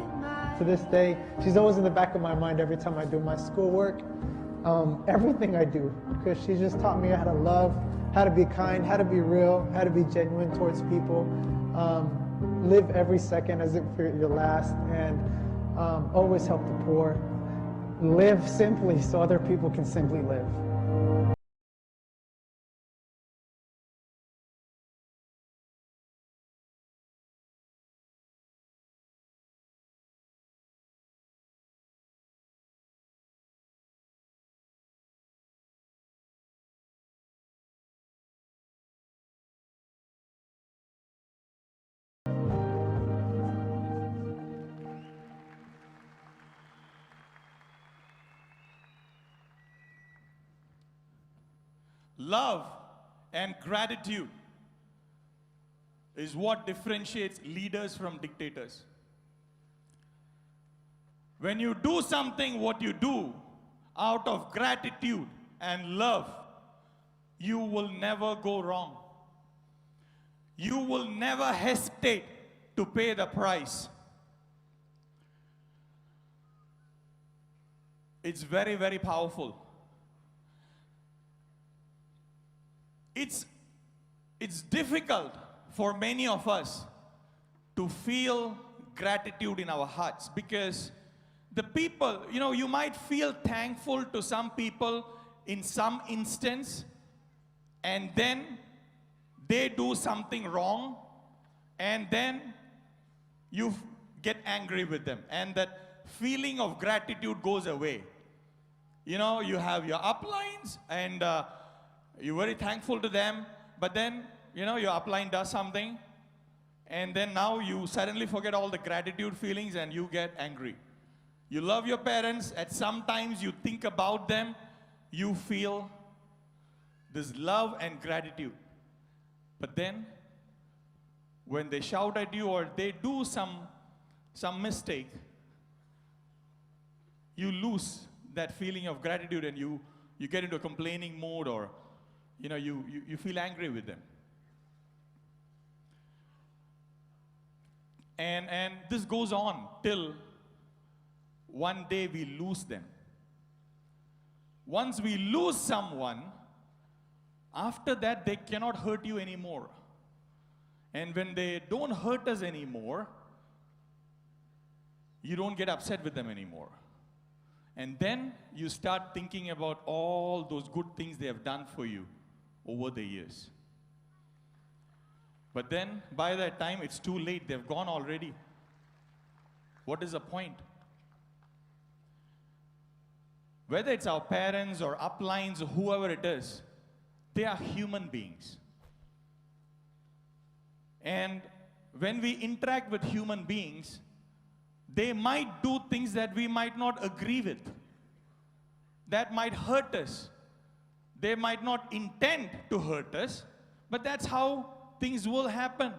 To this day, she's always in the back of my mind every time I do my schoolwork. Everything I do, because she just taught me how to love, how to be kind, how to be real, how to be genuine towards people, live every second as if you're your last, and always help the poor, live simply so other people can simply live. Love and gratitude is what differentiates leaders from dictators. When you do something, what you do out of gratitude and love, you will never go wrong. You will never hesitate to pay the price. It's very, very powerful. It's difficult for many of us to feel gratitude in our hearts because the people, you might feel thankful to some people in some instance, and then they do something wrong, and then you get angry with them, and that feeling of gratitude goes away. You have your uplines, and you're very thankful to them, but then, your upline does something, and then now you suddenly forget all the gratitude feelings and you get angry. You love your parents, at sometimes you think about them, you feel this love and gratitude. But then, when they shout at you or they do some mistake, you lose that feeling of gratitude and you get into a complaining mode, or you feel angry with them. And this goes on till one day we lose them. Once we lose someone, after that they cannot hurt you anymore. And when they don't hurt us anymore, you don't get upset with them anymore. And then you start thinking about all those good things they have done for you over the years. But then, by that time, it's too late. They've gone already. What is the point? Whether it's our parents or uplines or whoever it is, they are human beings. And when we interact with human beings, they might do things that we might not agree with, that might hurt us. They might not intend to hurt us, but that's how things will happen.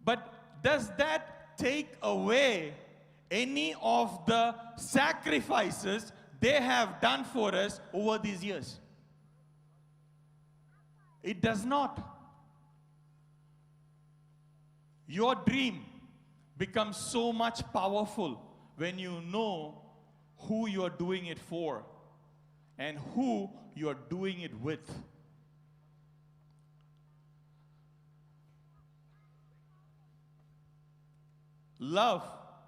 But does that take away any of the sacrifices they have done for us over these years? It does not. Your dream becomes so much powerful when you know who you are doing it for and who you are doing it with. Love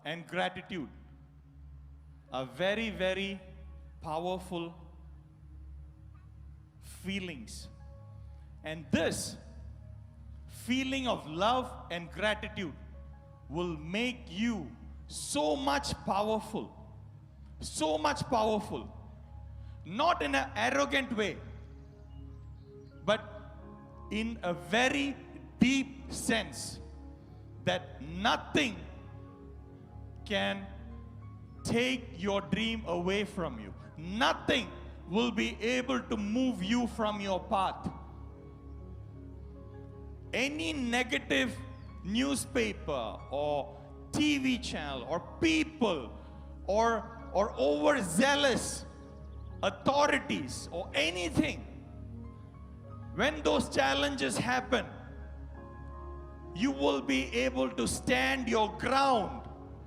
and gratitude are very, very powerful feelings. And this feeling of love and gratitude will make you so much powerful. So much powerful. Not in an arrogant way, but in a very deep sense that nothing can take your dream away from you. Nothing will be able to move you from your path. Any negative newspaper or TV channel or people or overzealous authorities or anything, when those challenges happen, you will be able to stand your ground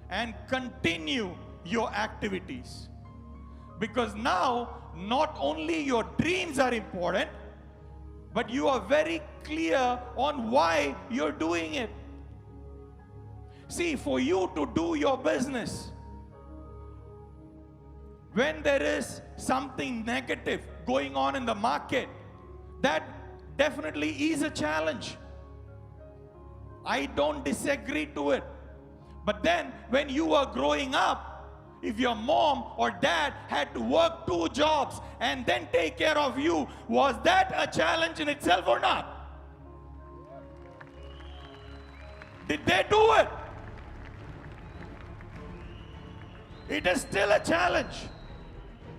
and continue your activities. Because now, not only your dreams are important, but you are very clear on why you're doing it. See, for you to do your business, when there is something negative going on in the market, that definitely is a challenge. I don't disagree to it. But then, when you are growing up, if your mom or dad had to work 2 jobs and then take care of you, was that a challenge in itself or not? Did they do it? It is still a challenge.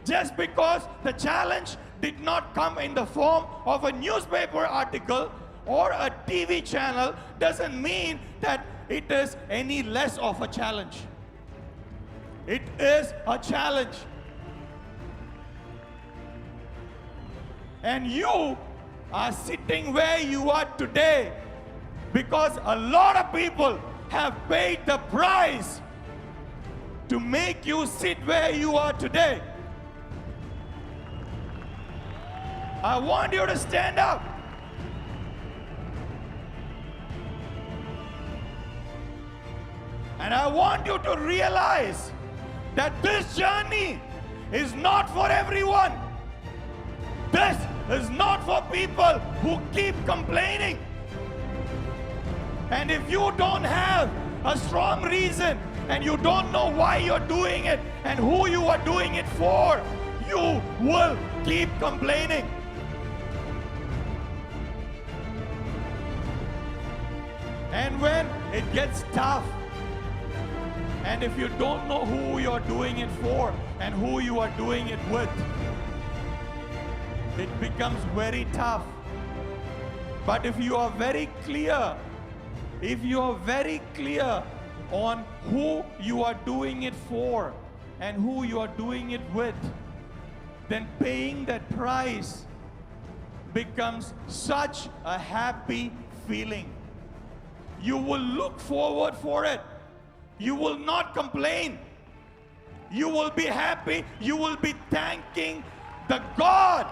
Just because the challenge did not come in the form of a newspaper article or a TV channel doesn't mean that it is any less of a challenge. It is a challenge. And you are sitting where you are today because a lot of people have paid the price to make you sit where you are today. I want you to stand up. And I want you to realize that this journey is not for everyone. This is not for people who keep complaining. And if you don't have a strong reason and you don't know why you're doing it and who you are doing it for, you will keep complaining. And when it gets tough, and if you don't know who you're doing it for and who you are doing it with, it becomes very tough. But if you are very clear, on who you are doing it for and who you are doing it with, then paying that price becomes such a happy feeling. You will look forward for it. You will not complain. You will be happy. You will be thanking the God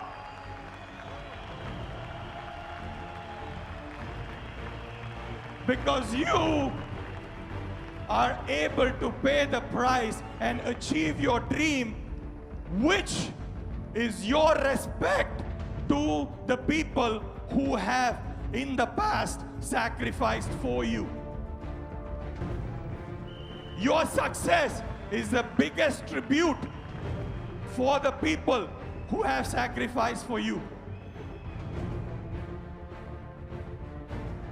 because you are able to pay the price and achieve your dream, which is your respect to the people who have in the past sacrificed for you. Your success is the biggest tribute for the people who have sacrificed for you.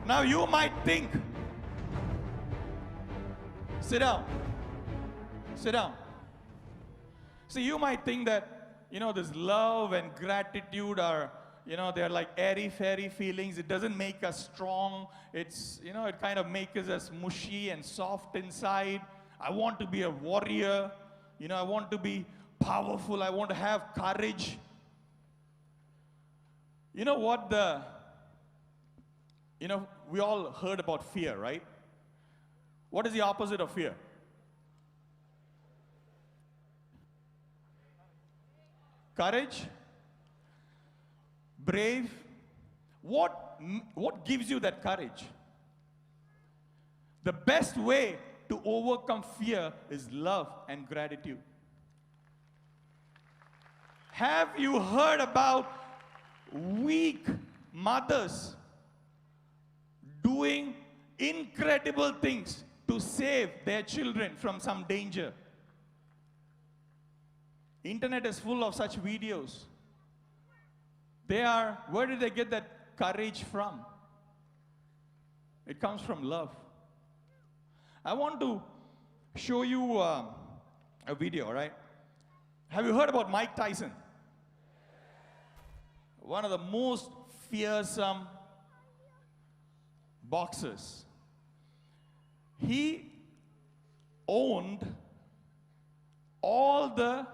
Now you might think, sit down. So you might think that, this love and gratitude are, they're like airy-fairy feelings. It doesn't make us strong. It's, it kind of makes us mushy and soft inside. I want to be a warrior. I want to be powerful. I want to have courage. You know what we all heard about fear, right? What is the opposite of fear? Courage? Brave? What gives you that courage? The best way to overcome fear is love and gratitude. Have you heard about weak mothers doing incredible things to save their children from some danger? Internet is full of such videos. Where did they get that courage from? It comes from love. I want to show you a video, right? Have you heard about Mike Tyson? One of the most fearsome boxers. He owned all the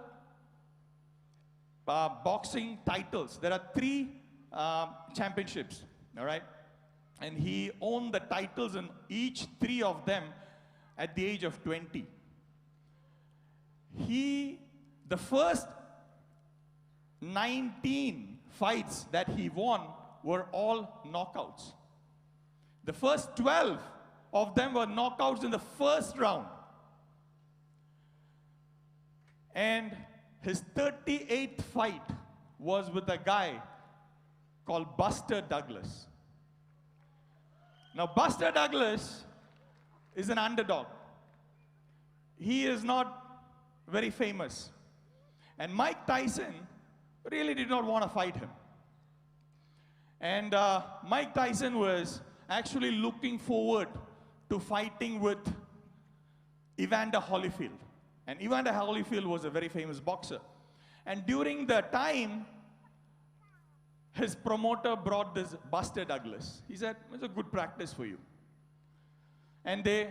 boxing titles. There are 3 championships, all right? And he owned the titles in each 3 of them at the age of 20. The first 19 fights that he won were all knockouts. The first 12 of them were knockouts in the first round. And his 38th fight was with a guy called Buster Douglas. Now, Buster Douglas is an underdog. He is not very famous. And Mike Tyson really did not want to fight him. And Mike Tyson was actually looking forward to fighting with Evander Holyfield. And Evander Holyfield was a very famous boxer. And during the time, his promoter brought this Buster Douglas. He said, it's a good practice for you. And they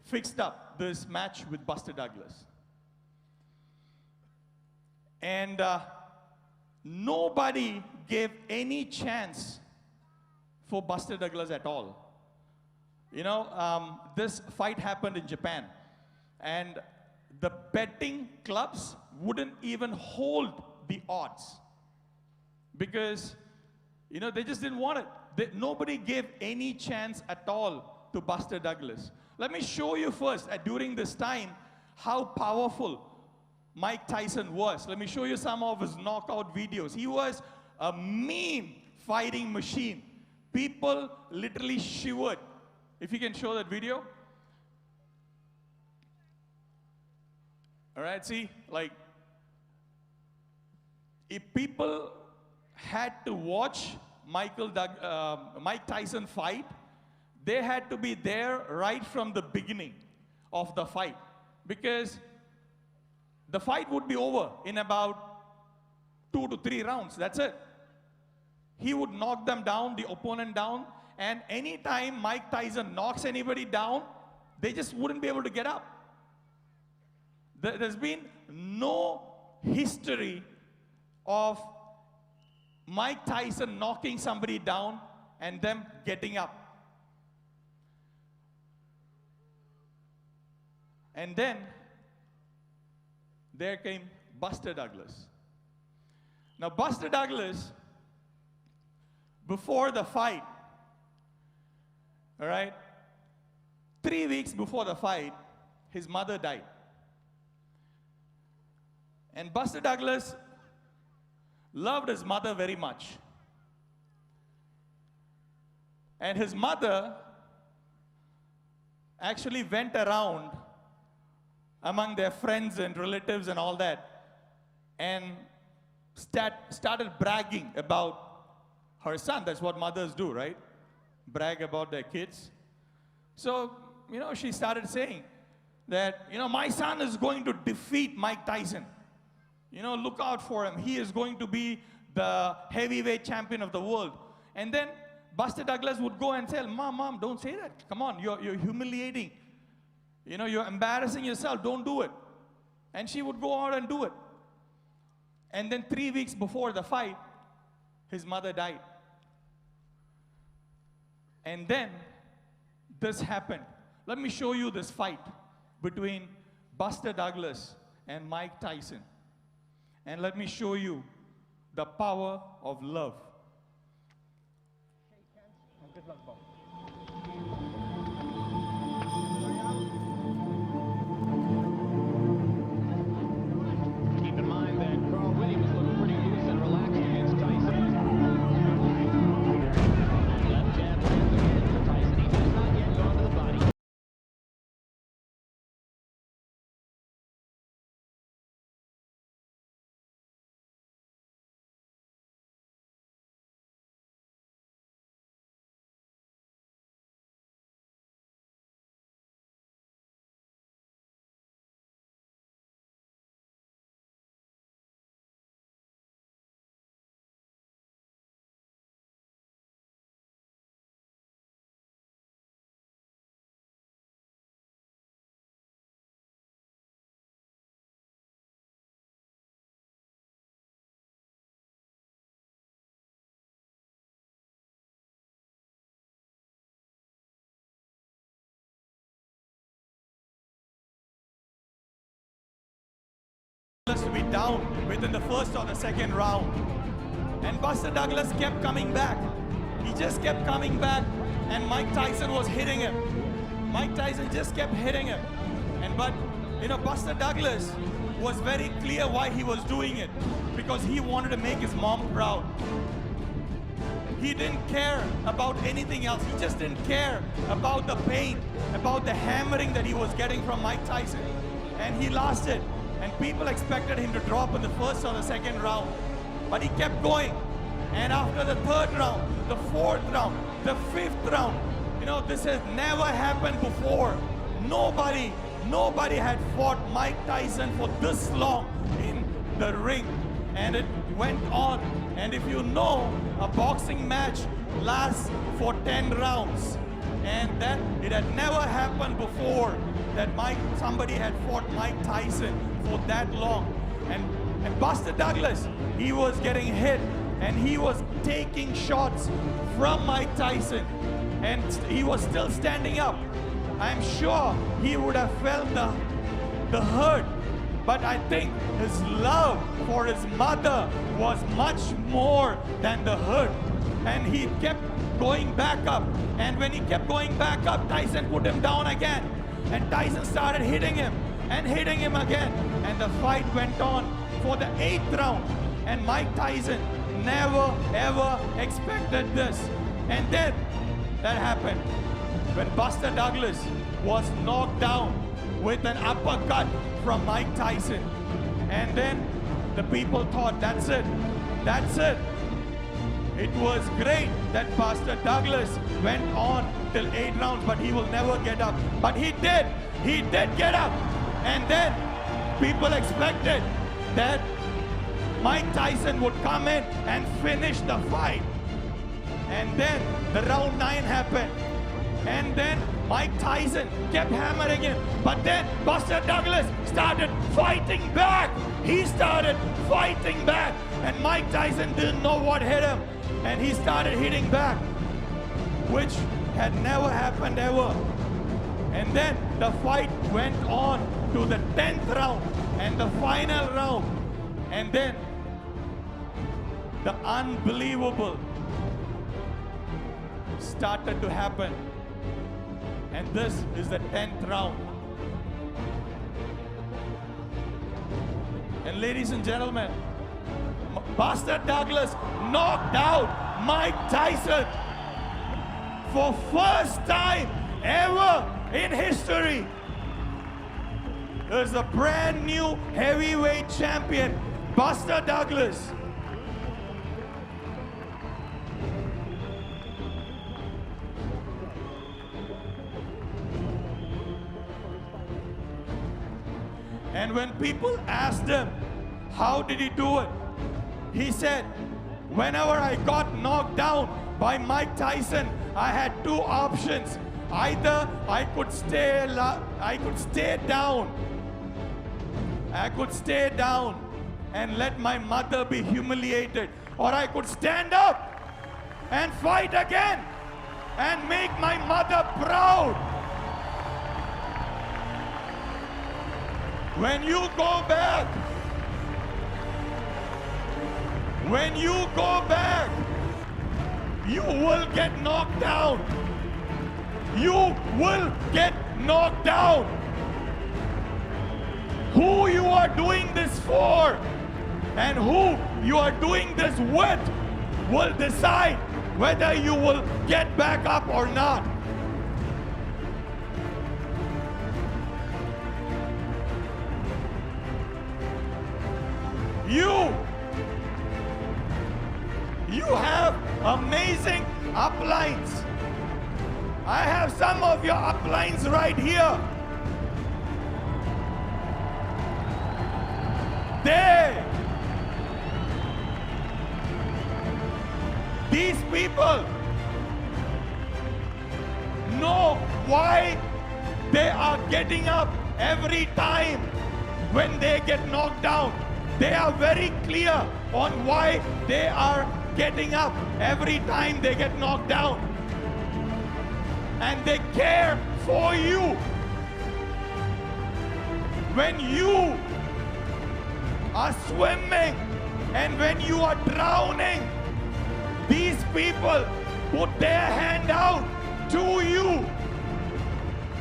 fixed up this match with Buster Douglas. And nobody gave any chance for Buster Douglas at all. You know, this fight happened in Japan. And the betting clubs wouldn't even hold the odds. Because, you know, they just didn't want it. Nobody gave any chance at all to Buster Douglas. Let me show you first, during this time, how powerful Mike Tyson was. Let me show you some of his knockout videos. He was a mean fighting machine. People literally shivered. If you can show that video. All right, see, like, if people had to watch Mike Tyson fight, they had to be there right from the beginning of the fight, because the fight would be over in about 2 to 3 rounds. That's it. He would knock them down, the opponent down, and anytime Mike Tyson knocks anybody down, they just wouldn't be able to get up. There's been no history of Mike Tyson knocking somebody down and them getting up. And then there came Buster Douglas. Now, Buster Douglas, before the fight, all right, 3 weeks before the fight, his mother died. And Buster Douglas loved his mother very much. And his mother actually went around among their friends and relatives and all that, and started bragging about her son. That's what mothers do, right? Brag about their kids. So, you know, she started saying that, you know, my son is going to defeat Mike Tyson. You know, look out for him. He is going to be the heavyweight champion of the world. And then Buster Douglas would go and say, Mom, don't say that. Come on, you're humiliating. You know, you're embarrassing yourself. Don't do it. And she would go out and do it. And then 3 weeks before the fight, his mother died. And then this happened. Let me show you this fight between Buster Douglas and Mike Tyson. And let me show you the power of love. Good luck, Bob. Keep in mind that Carl Williams looked pretty loose and relaxed against Tyson. Left jab lands again for Tyson. He has not yet gone to the body. To be down within the first or the second round. And Buster Douglas kept coming back. He just kept coming back, and Mike Tyson was hitting him. Mike Tyson just kept hitting him. But you know, Buster Douglas was very clear why he was doing it, because he wanted to make his mom proud. He didn't care about anything else. He just didn't care about the pain, about the hammering that he was getting from Mike Tyson. And he lost it. And people expected him to drop in the first or the second round. But he kept going. And after the third round, the fourth round, the fifth round, you know, this has never happened before. Nobody had fought Mike Tyson for this long in the ring. and it went on. And if you know, a boxing match lasts for 10 rounds. And that it had never happened before that somebody had fought Mike Tyson for that long. And Buster Douglas, he was getting hit and he was taking shots from Mike Tyson, and he was still standing up. I'm sure he would have felt the hurt, but I think his love for his mother was much more than the hurt. And he kept going back up. And when he kept going back up, Tyson put him down again. And Tyson started hitting him and hitting him again. And the fight went on for the 8th round. And Mike Tyson never ever expected this. And then that happened when Buster Douglas was knocked down with an uppercut from Mike Tyson. And then the people thought, that's it. That's it. It was great that Buster Douglas went on till 8 rounds, but he will never get up. But he did. He did get up. And then people expected that Mike Tyson would come in and finish the fight. And then the round 9 happened. And then Mike Tyson kept hammering him. But then Buster Douglas started fighting back. He started fighting back. And Mike Tyson didn't know what hit him. And he started hitting back, which had never happened ever. And then the fight went on to the 10th round and the final round. And then the unbelievable started to happen. And this is the 10th round. And ladies and gentlemen, Buster Douglas knocked out Mike Tyson for first time ever in history. There's a brand new heavyweight champion, Buster Douglas. And when people asked him, how did he do it? He said, whenever I got knocked down by Mike Tyson, I had 2 options. Either I could stay down. I could stay down and let my mother be humiliated. Or I could stand up and fight again and make my mother proud. When you go back, you will get knocked down. You will get knocked down. Who you are doing this for and who you are doing this with will decide whether you will get back up or not. You have amazing uplines. I have some of your uplines right here. There. These people know why they are getting up every time when they get knocked down. They are very clear on why they are getting up every time they get knocked down. And they care for you. When you are swimming and when you are drowning, these people put their hand out to you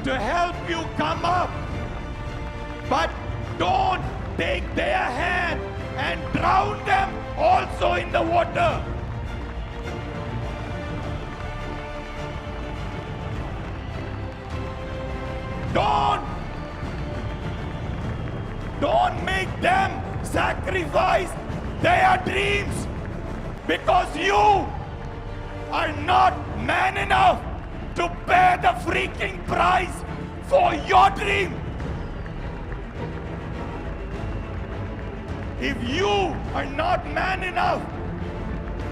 to help you come up. But don't take their hand and drown them also in the water. Don't make them sacrifice their dreams because you are not man enough to pay the freaking price for your dream. if you are not man enough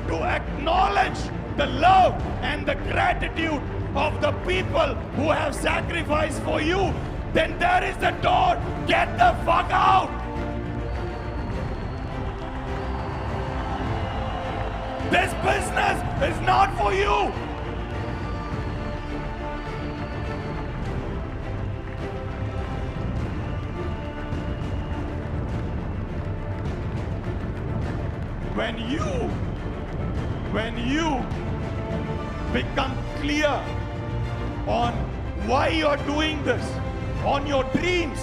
to acknowledge the love and the gratitude of the people who have sacrificed for you, then there is the door. Get the fuck out. This business is not for you. When you become clear on why you're doing this, on your dreams,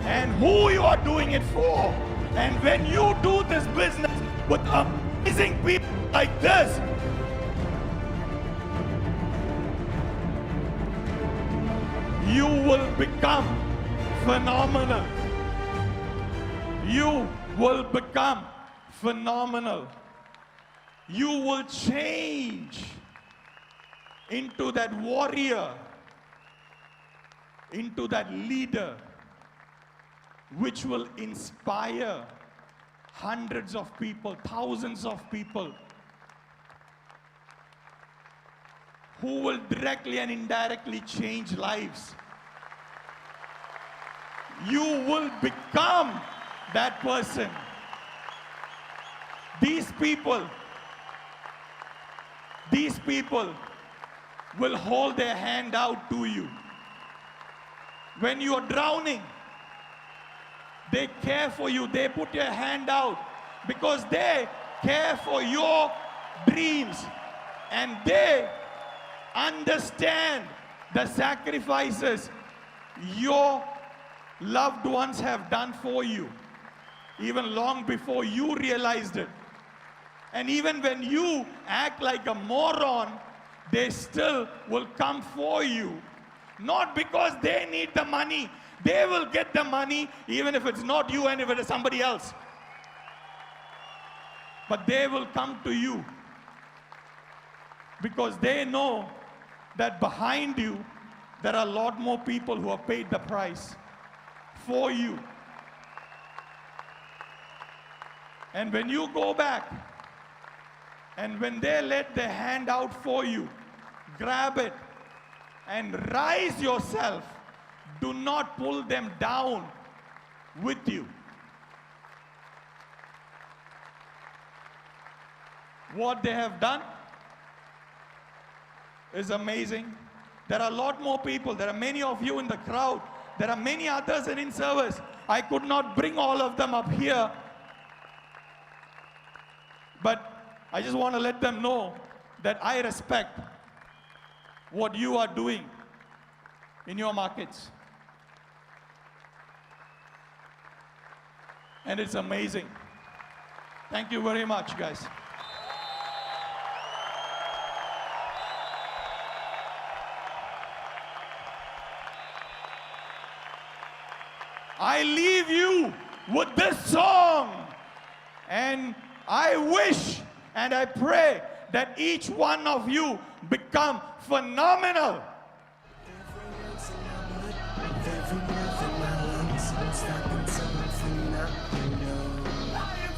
and who you are doing it for, and when you do this business with amazing people like this, you will become phenomenal. You will become phenomenal. You will change into that warrior, into that leader, which will inspire hundreds of people, thousands of people, who will directly and indirectly change lives. You will become that person. These people will hold their hand out to you. When you are drowning, they care for you. They put their hand out because they care for your dreams and they understand the sacrifices your loved ones have done for you, even long before you realized it. And even when you act like a moron, they still will come for you. Not because they need the money. They will get the money even if it's not you and if it is somebody else. But they will come to you because they know that behind you there are a lot more people who have paid the price for you. And when you go back, and when they let their hand out for you, grab it and rise yourself. Do not pull them down with you. What they have done is amazing. There are a lot more people. There are many of you in the crowd. There are many others in service. I could not bring all of them up here. But I just want to let them know that I respect what you are doing in your markets. And it's amazing. Thank you very much, guys. I leave you with this song, and I wish and I pray that each one of you become phenomenal. Every breath in my lungs, I'm stopping something from now, you know.